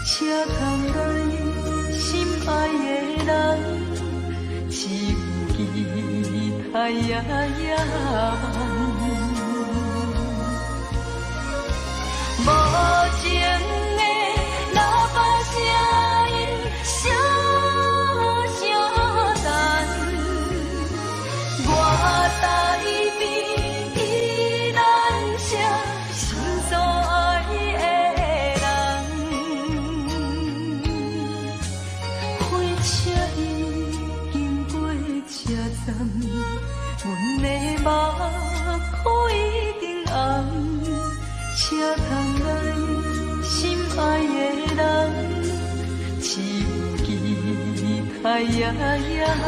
车窗内心爱的人，只有期待夜夜梦。无情的喇叭声音，声声等，我台边依然写心所爱的人。火车已经过车站，阮的目眶已经红。车窗内心爱的人，只有期待夜夜梦。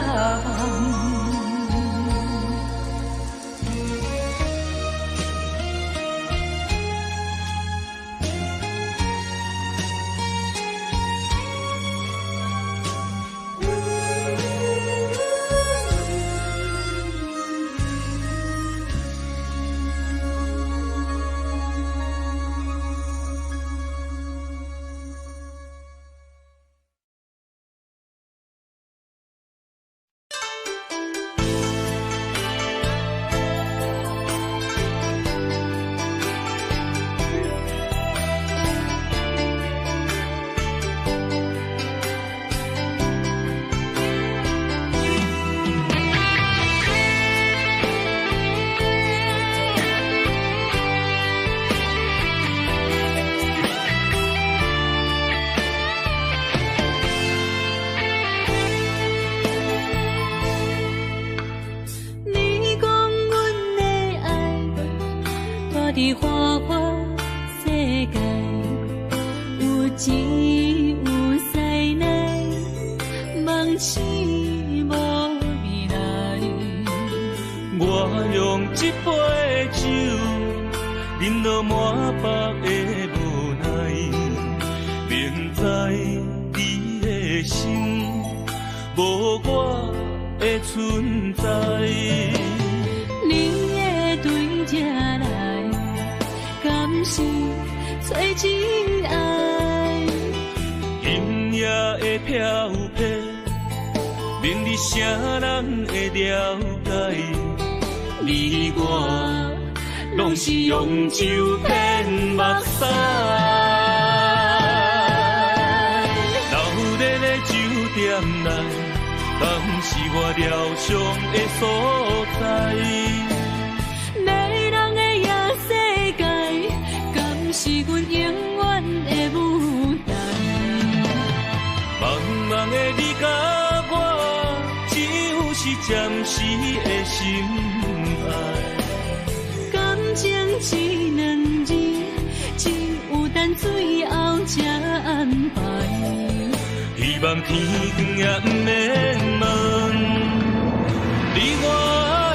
伫花花世界，有钱有势来，梦醒无未来。我用一杯酒，饮落满腹的无奈，明知你的心无我的存在。你的对这来，敢是找真爱？今夜的飘泊，明日谁人会了解？你我拢是用酒骗目屎，流热的酒店内，敢是我疗伤的所在？迷人的夜世界，敢是阮永远的舞台？爱。感情一两字，只有等最后才安排。希望天光也不免问，你我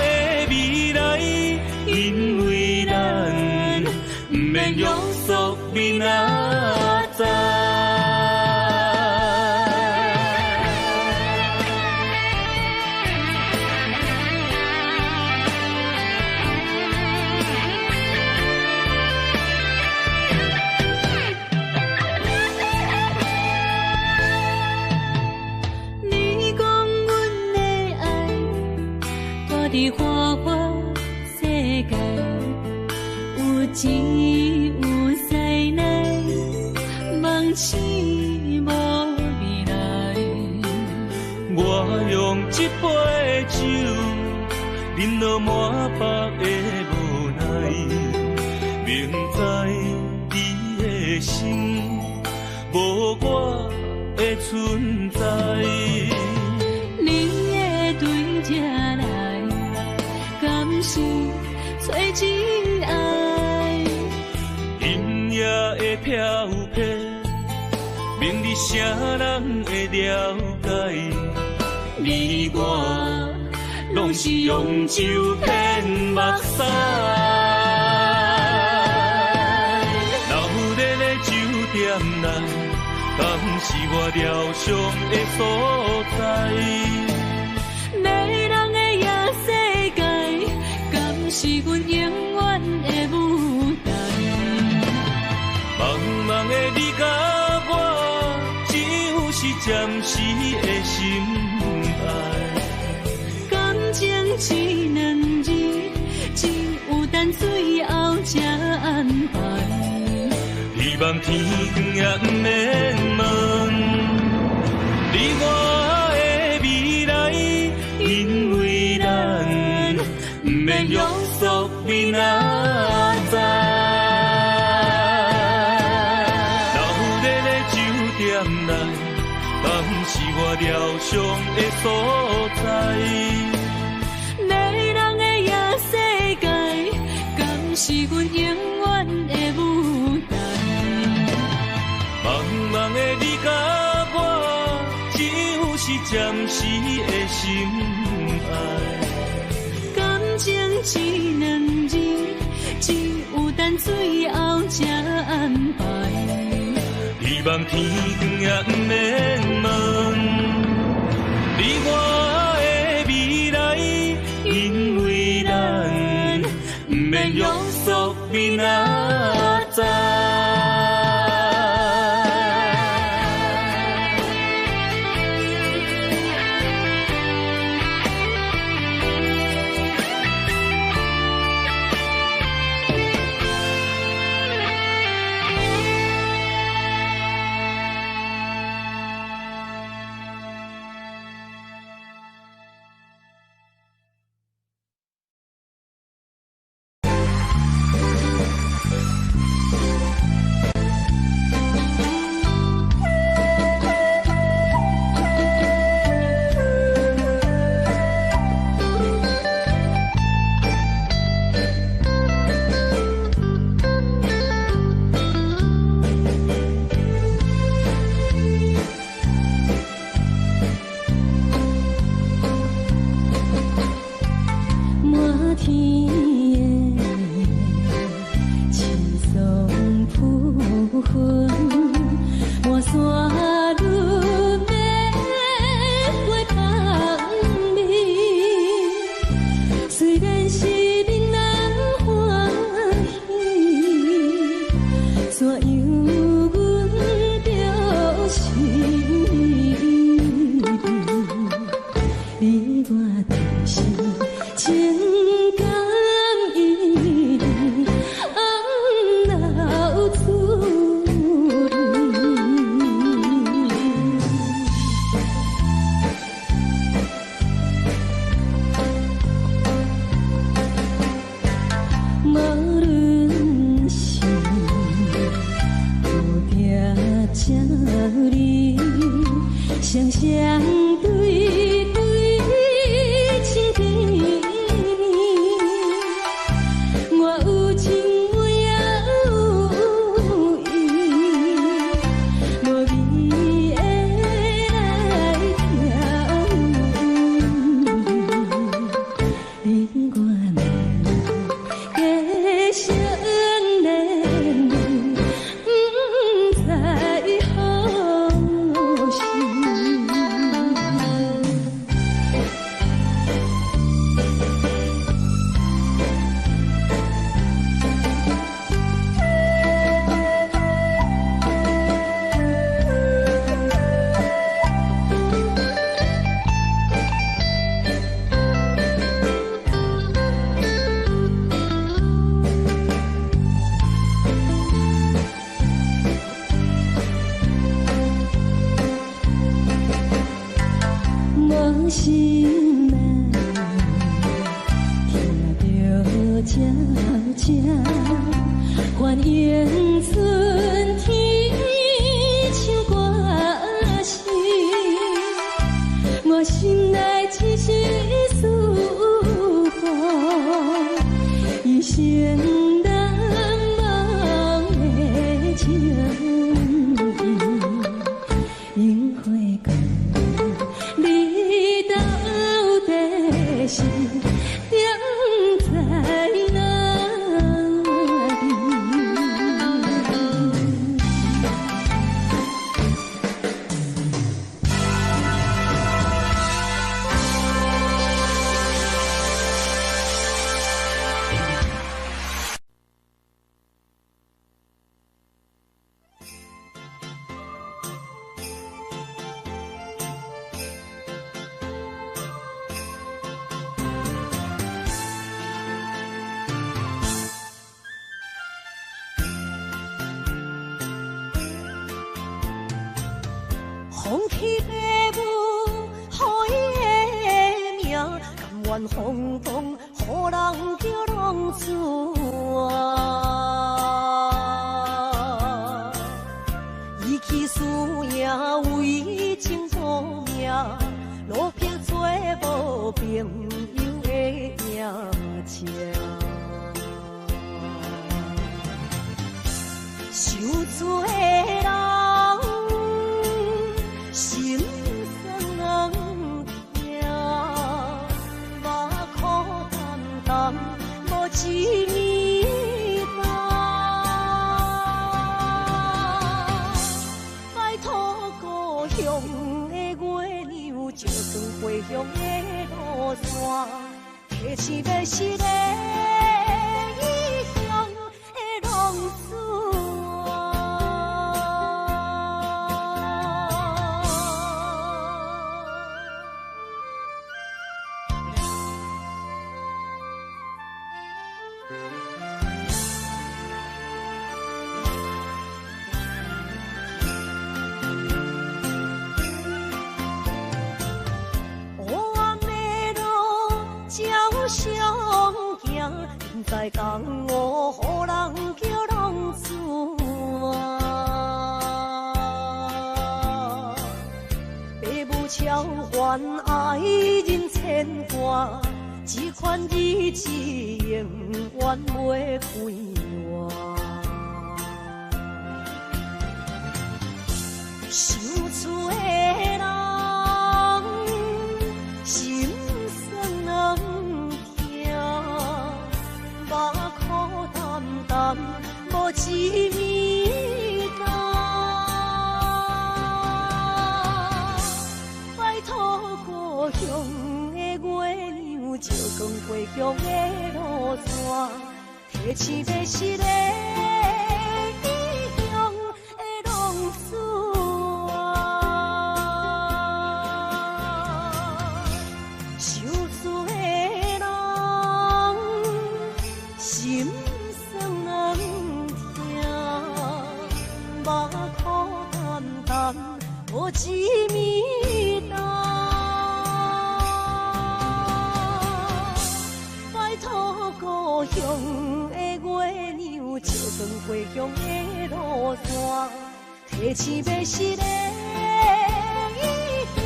的未来，因为咱不免约束明仔载。在花花世界，有钱有势来，梦醒无未来。我用一杯酒，饮落满腹的无奈，明知你的心无我的存在。你的对这来，敢是找真爱？音乐的飘飘，明日啥人会了解？你我拢是用酒骗目屎，老日的酒店内，敢是我疗伤的所在？迷人的夜世界，敢是阮永远的舞台？茫茫的你甲我，只有是暂时的心爱。感情一两字，只有等最后才安排。希望天光也不免问，你我的未来，因为咱不免约束明仔载。老日的酒店内，敢是我疗伤的所在？迷人的夜世界，敢是阮永远的舞台？茫茫的你甲我，只有是暂时的心爱。感情一两字，只有等最后才安排。希望天光也不免问，你我的未来，因为咱不免约束明仔载。放弃父母，予伊的命，甘愿风动，予人叫浪子啊！伊去输赢为情赌命，路边做无朋友的命情。受罪的人，心酸痛，目眶淡淡，无一面红。拜托故乡的月亮，照光回乡的路线，提醒要是个异乡的浪子。在江湖，予人叫浪子啊！父母超还爱人牵挂，这款日子永远袂归我。受罪的人，心酸目眶淡淡，无一面红。拜托故乡的月亮，照光回乡的路线，提醒要是个异乡的浪子啊！受罪的人，心酸痛，目眶淡淡，无一面红。拜托故乡的月亮，照光回乡的路线，提醒要是个异乡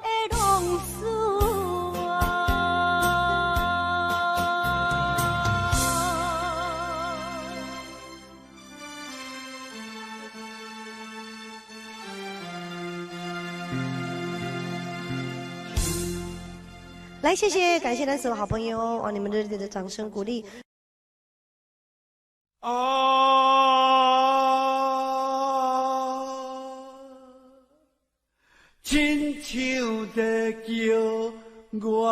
的浪子啊！来，谢谢，感谢咱所有好朋友哦，你们热烈的掌声鼓励。亲像在叫我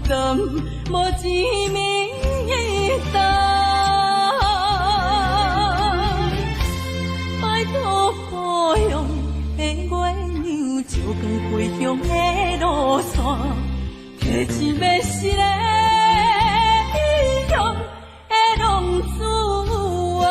甘，无滋味的拜托故乡的月亮，照光归乡的路线，提一要失的悲伤的浪子啊！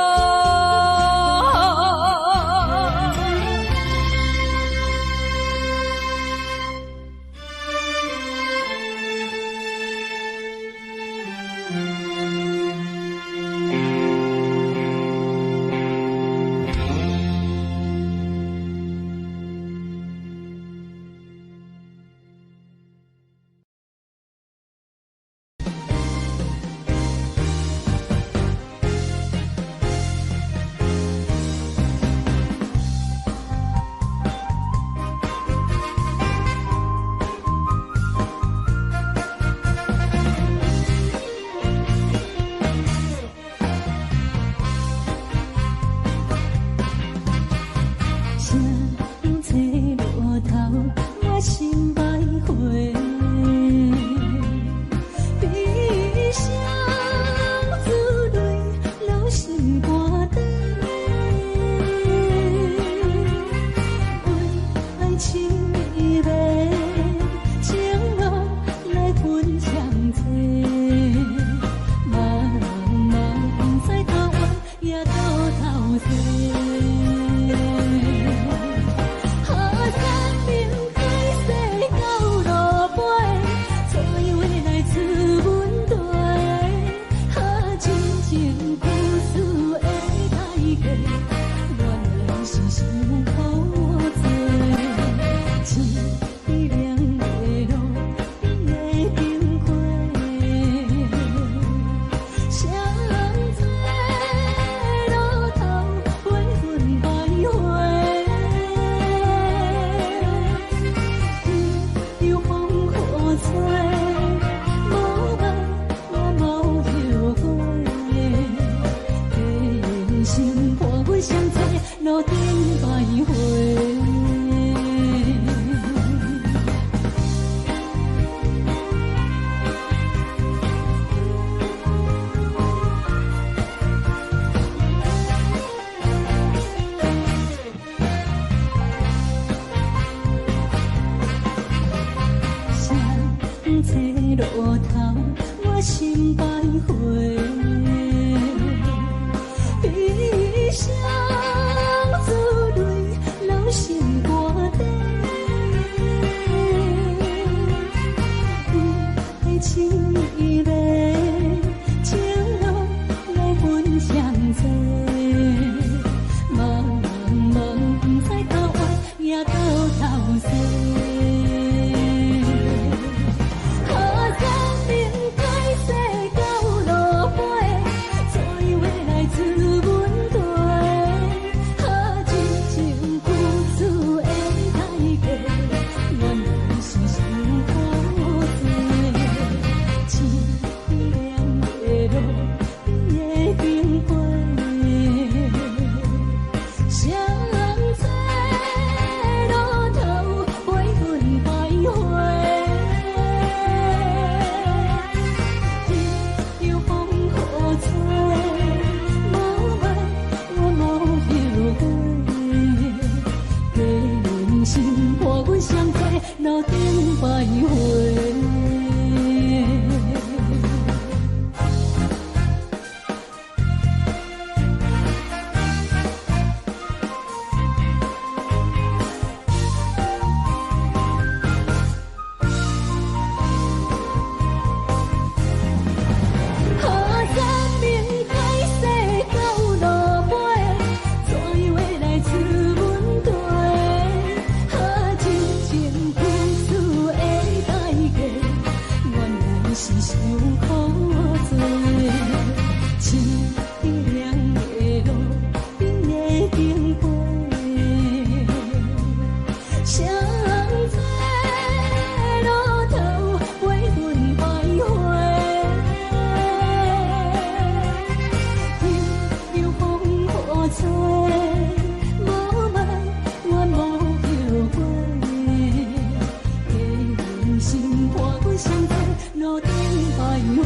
路顶百花。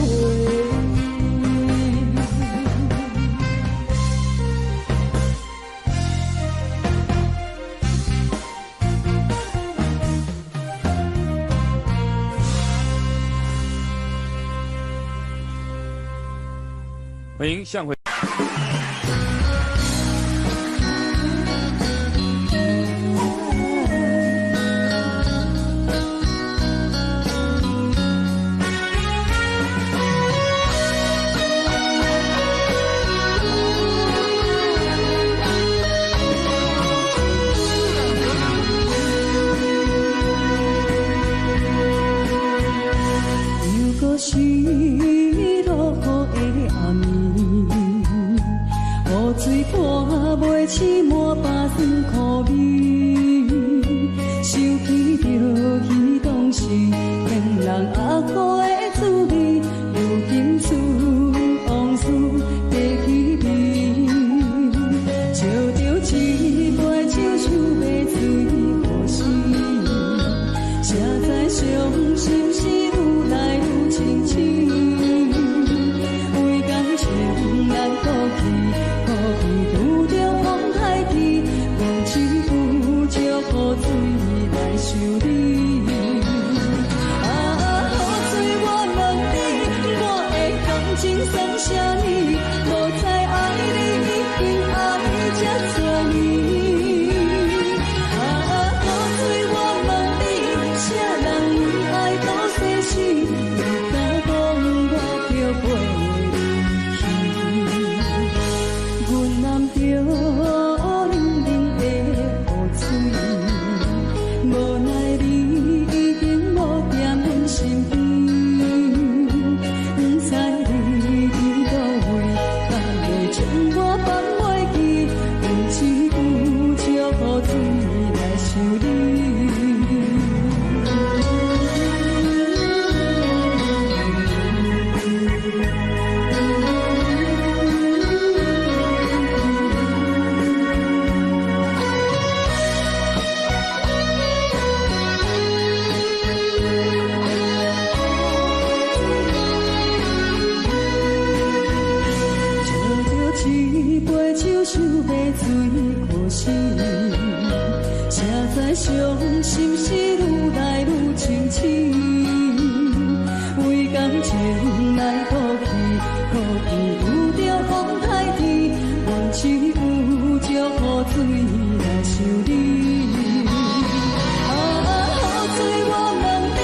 欢迎向回。又搁是落雨的暗暝，雨水拖袂起满巴酸苦味，想起着彼当时天人阿苦的滋味，如今思往事地起味，笑着一杯酒想要醉呼吸，谁知伤心事愈来愈清醒，为感情难过去，可比拄着风海起，忘记有借雨水来修理。啊，雨水我问你，我的感情算啥呢？无再爱你，已经爱这多年。啊，雨水我问你，啥人为爱都逝去，你敢讲我着袂离去？阮揽着冷冷的雨水，无奈你已经无踮阮身边，不知你伫倒位，敢会将我放袂记？不知有借雨水来修理。喝着一杯酒，想要醉可惜，谁知伤心事愈来愈清醒，为感情来哭泣，可比有着风台天，忘记有借雨水来修理。啊，雨水我问你，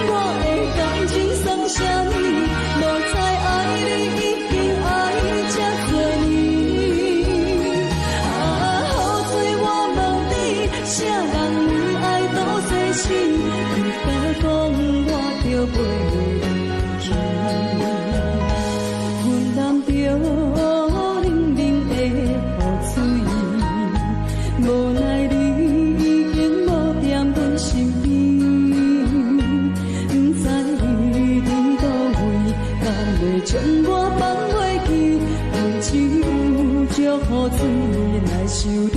我的感情算啥呢？无再爱你，已经爱这多年。啊，雨水我问你，啥人为爱都逝去？你敢讲我着袂离去？阮揽着冷冷的雨水，无奈你已经无踮阮身边，不知你伫倒位，敢会将我放袂记？忘记有借雨水来修理。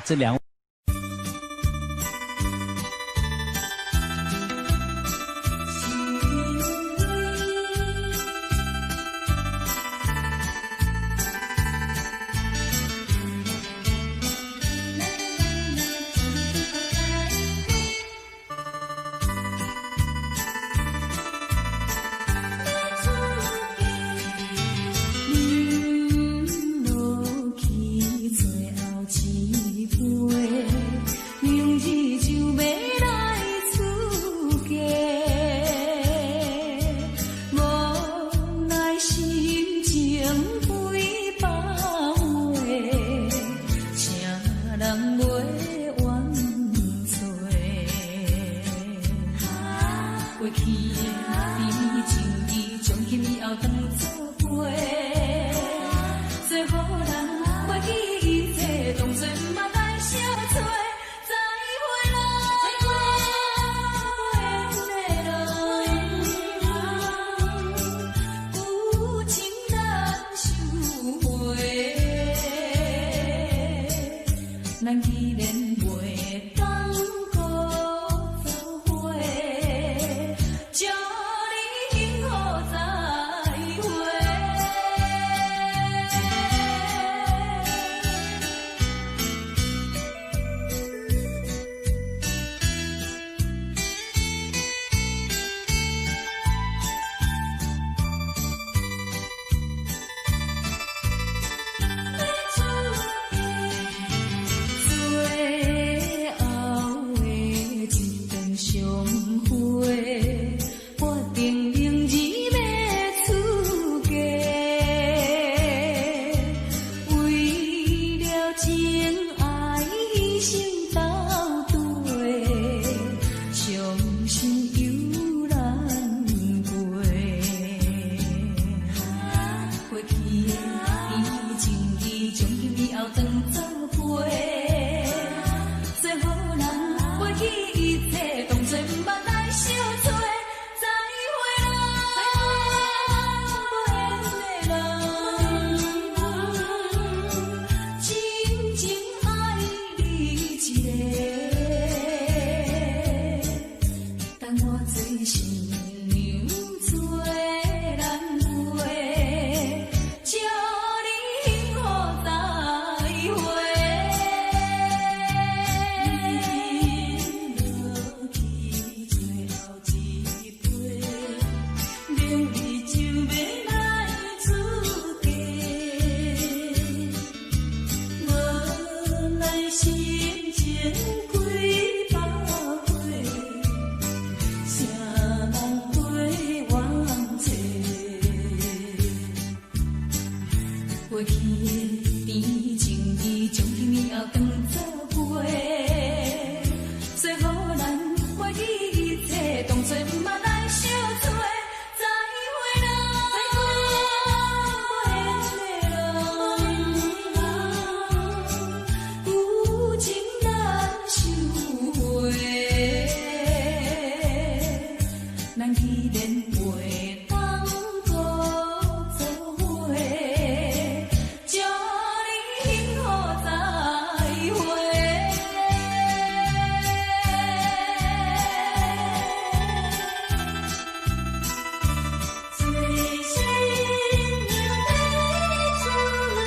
这两位。做新娘做人陪，祝你幸福再会。你落去最后一杯，明日就要来出嫁。无奈心情几百回，谁人陪阮找？过去的甜情意，从今以后当作陪，最好咱忘记一切，当作毋捌来相做。再会啦，有情难收回，咱既然袂当搁做伙，祝你幸福再会。最新娘要出嫁。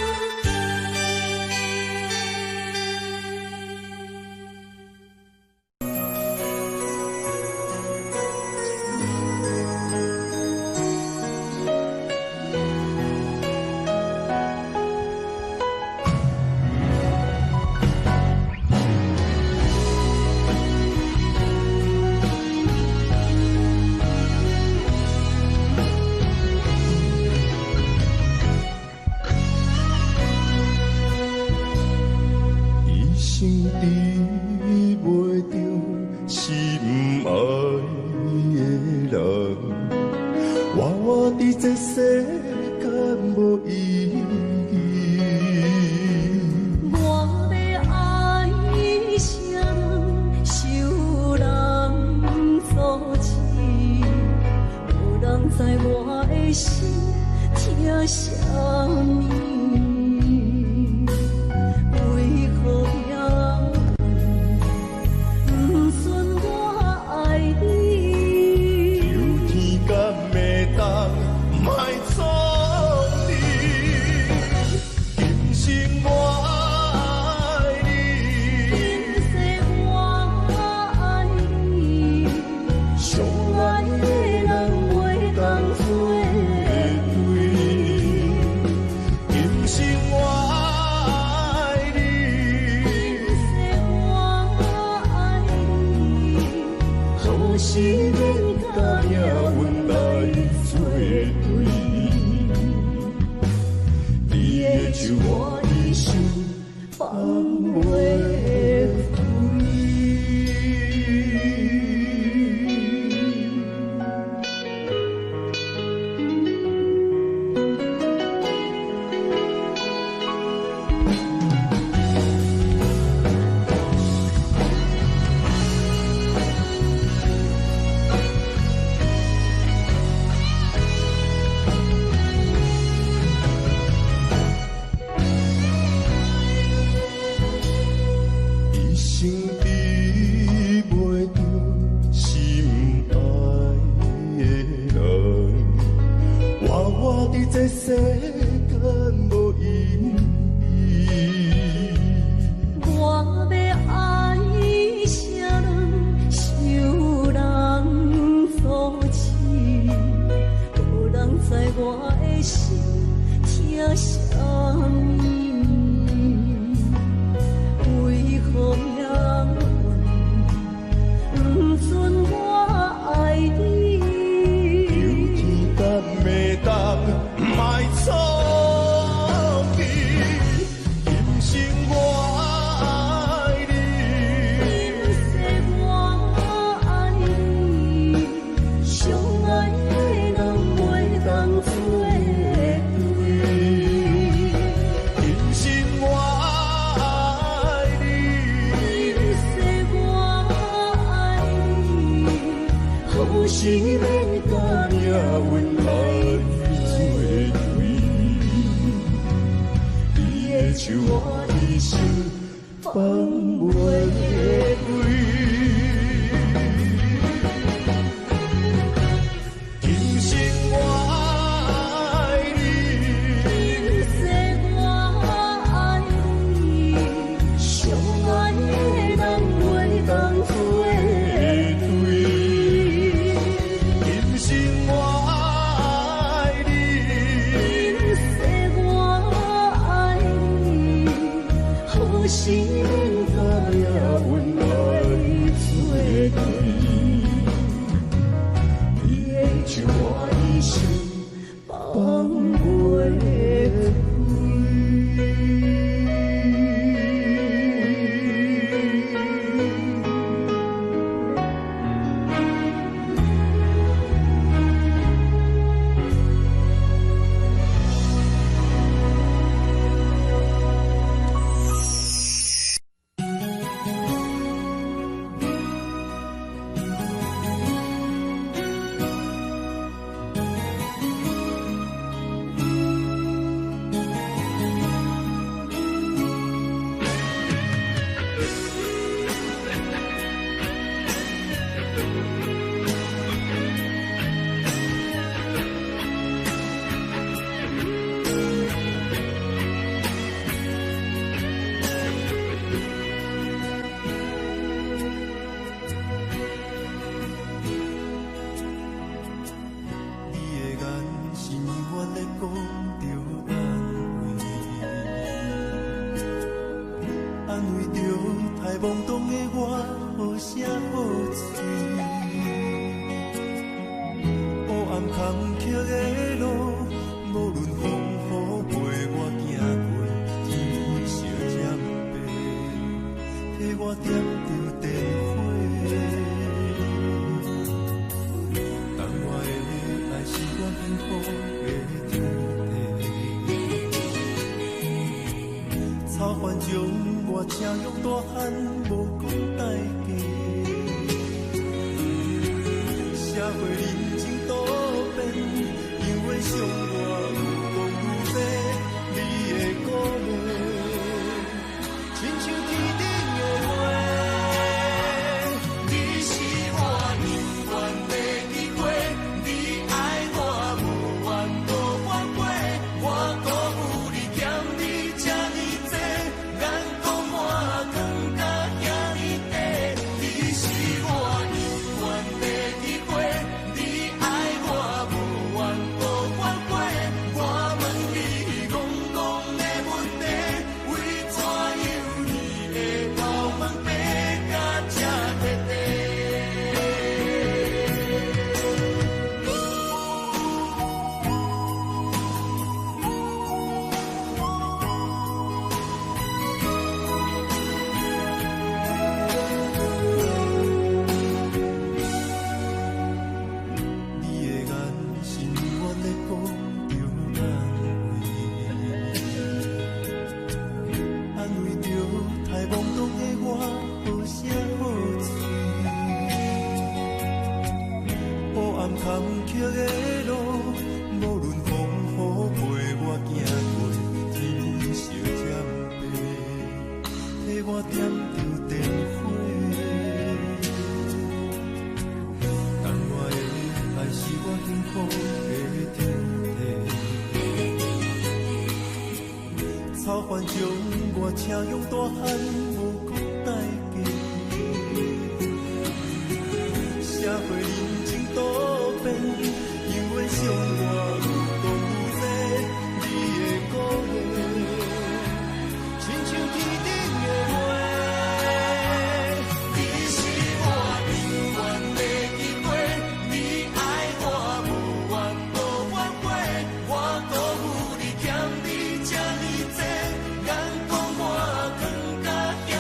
一生治袂着心爱的人，我伫这世间无意义。我要爱谁人，受人所欺，无人知我的心疼啥物。为何让阮不顺我爱你？有天敢会当莫错你，今生我爱你，今世我爱你，相爱的人袂当做对。今生我爱你，今世我爱你，何时免甲命运来作对？你的手，我的手，放袂开。一生治袂着心爱的人，我伫这世间无意义。我要爱谁人，受人所欺，无人知我的心疼啥物。为何让阮不顺我爱你？有天敢会当莫错去，今生我爱你，今世我爱你，相爱的人袂当做对。今生我爱你，今世我爱你，何时免甲命运来作对？你的手，我的手，放袂开。懵懂的我，好声好嘴。黑暗坎坷的路，无论风雨陪我行过，天昏烧渐白，替我点着灯火。等我的爱是我幸福的天地。草原将我请用大汉，无讲代价。社会人情多变，因为伤我有讲愈多，你的鼓励，亲像天顶的花。你是我永远的机会，你爱我无怨无反悔，我辜负你欠你这么多，眼光满光甲遐尼短。你是我永远的机会，你爱我无怨无反悔，我问你戆戆的问题，为怎样你的头毛白甲这彻底？你的眼是永远在讲着安慰着太懵懂的我，好声好嘴。黑暗坎坷的路，无论风雨陪我行过，天昏烧渐白，替我点着灯火。等我的爱是我幸福的天地。草原将我请用大汉，无讲代价。社会人情多变，因为伤我有讲愈多，你的鼓励，亲像天顶的花。你是我永远的机会，你爱我无怨无反悔，我辜负你欠你这么多，眼光满光甲遐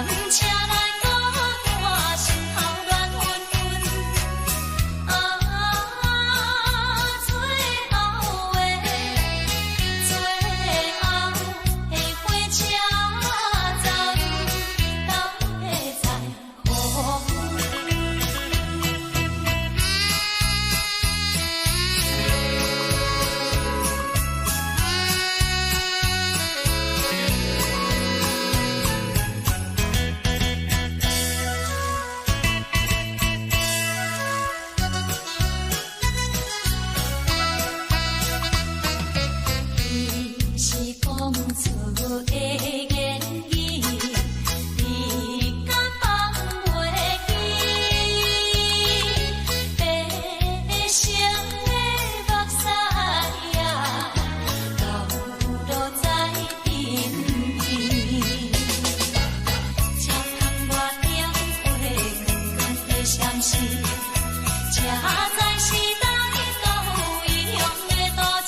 车来到大心头乱纷纷，最后的火车走入倒的在雨。是讲出的言语，你敢放袂记？白成的目屎呀，流落在身边。车窗外点火，光光的闪烁，车载时代都一样的多情。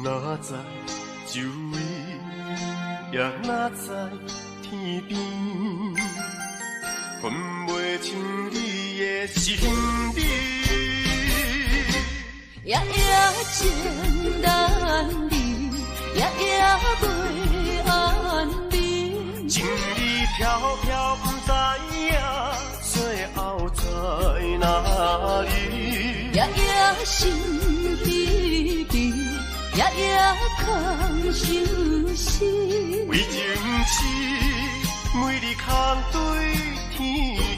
哪知周围，也哪知天边，分袂清你的心理。夜夜情难离，夜夜袂安眠。情意飘飘，不知影最后在哪里。夜夜心悲悲，夜夜空相思。为情痴，每日空对天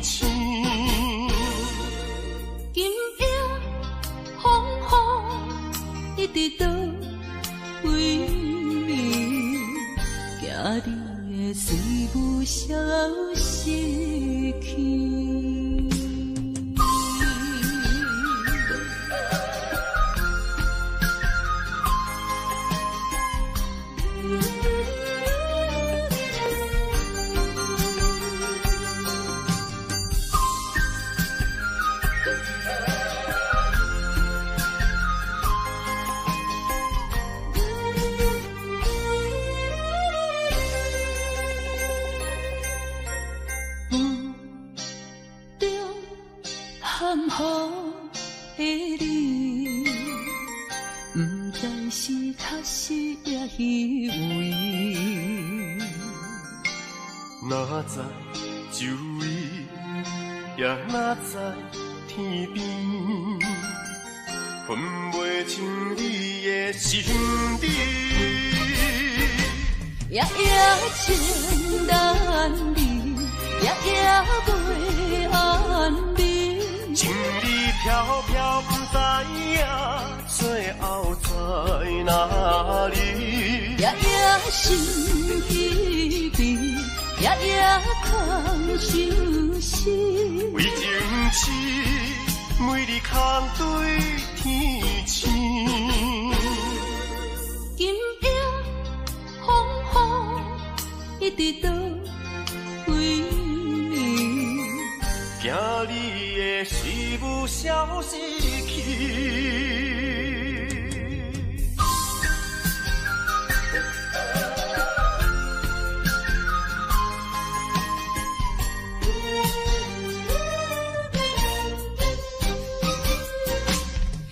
星。今夜风雨一直到为暝，惊你的随无消息去。含糊的你，不知是确实也虚伪。哪知周围，也哪知天边，分袂清你的心底。夜夜情难离，夜夜袂安眠。情意飘飘，不知影最后在哪里。夜夜心稀微，夜夜空相思。为情痴，每日空对天星。今夜风雨一直倒位，惊你的随无消失去。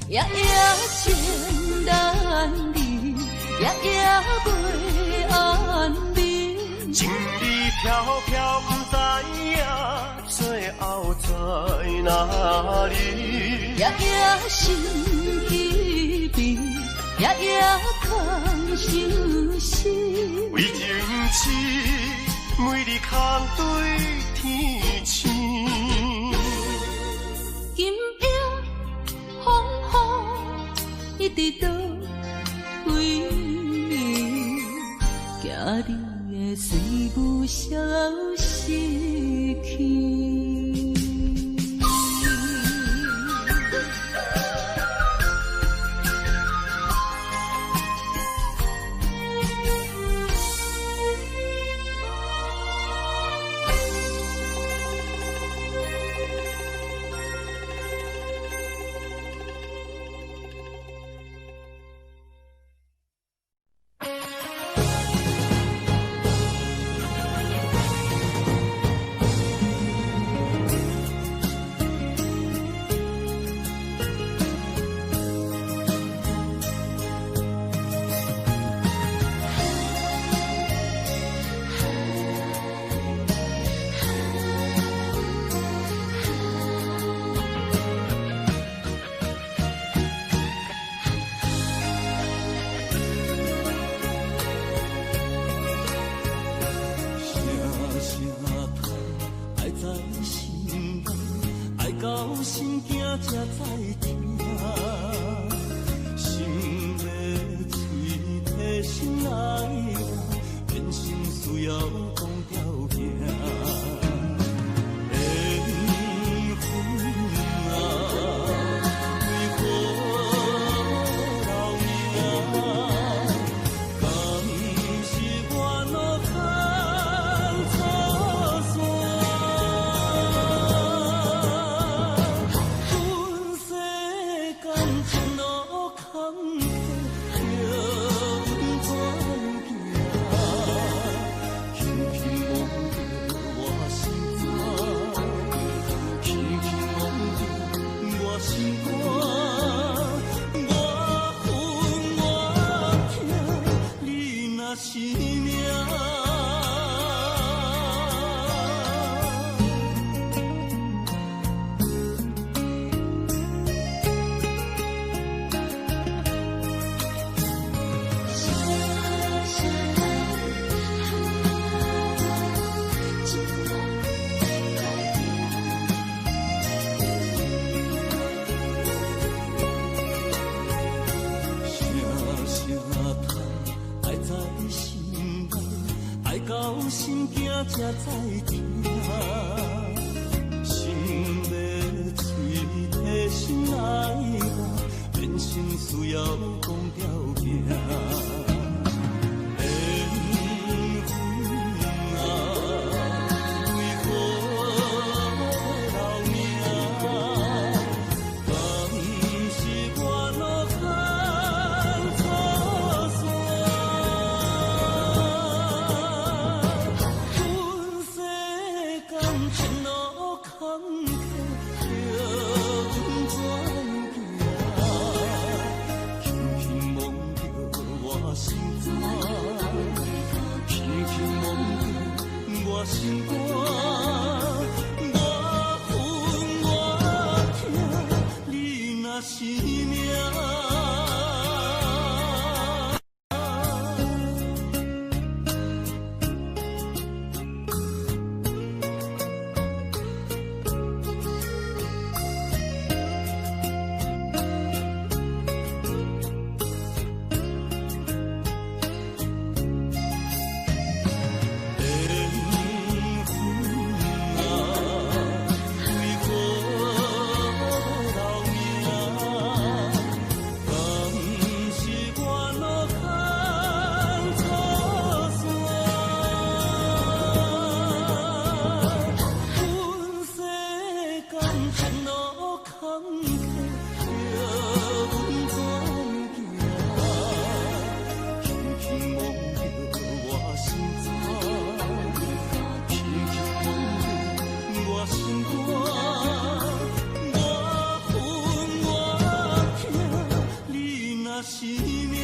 夜夜情难离，夜夜袂安眠。情意飘飘，不知影最后在哪里。夜夜心稀微，夜夜空相思。为情痴，每日空对天星。今夜风雨一直倒位，惊你的随无消失去。才知听，心要碎，提心来吧，人生需要讲条件。前路坎坷，我心肝，我恨我痛，你若是命。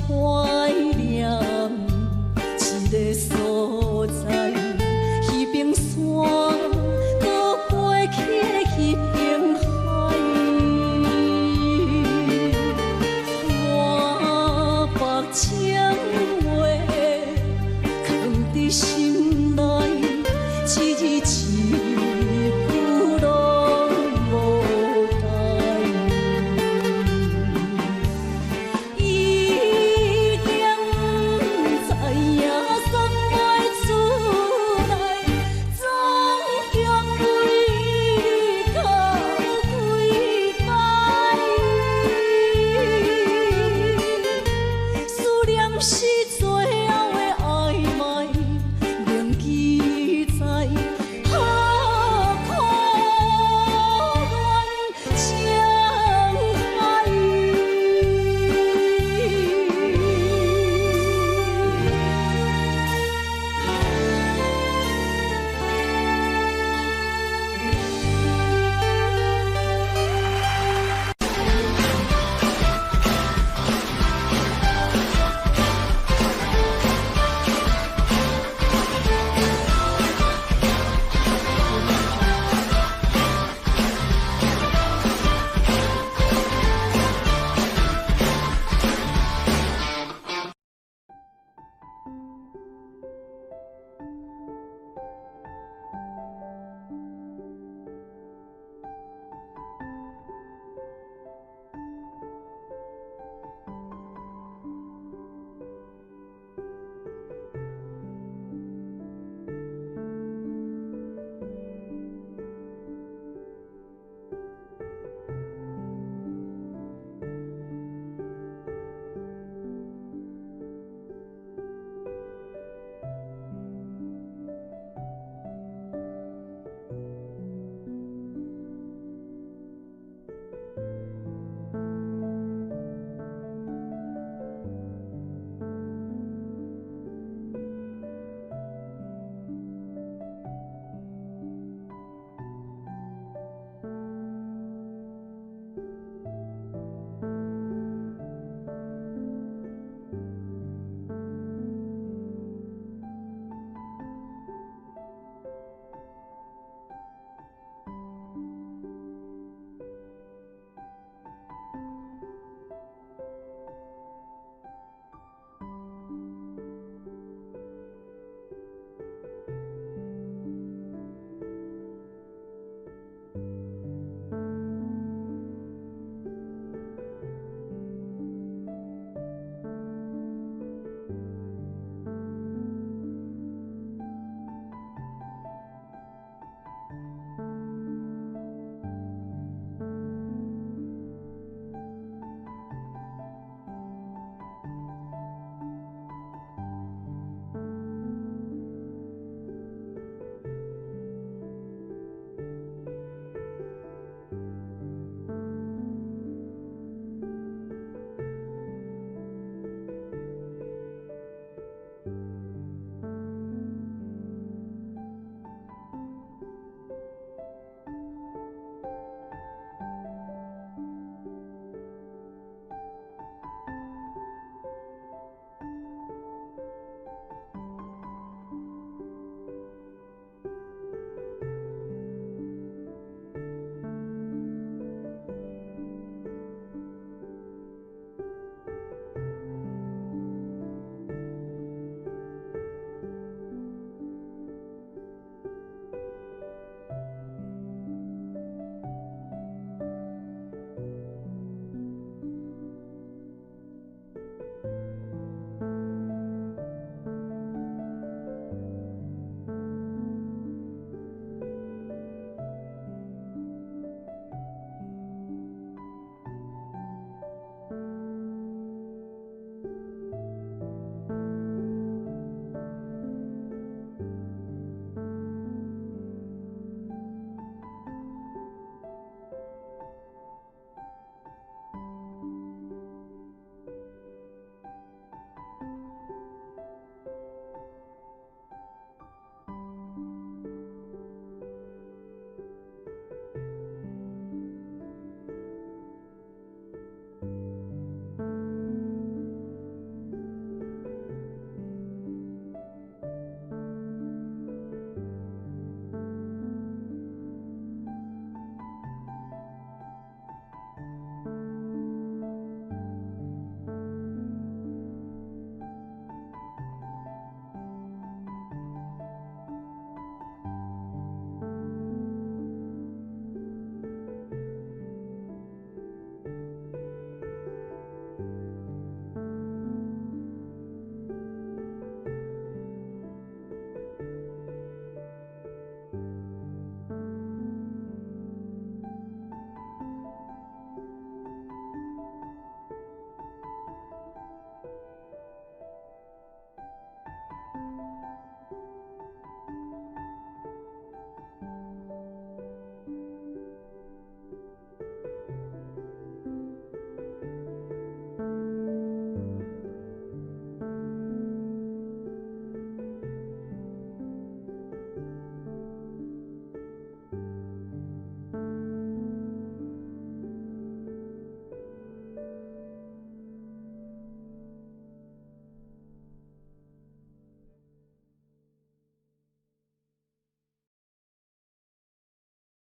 花。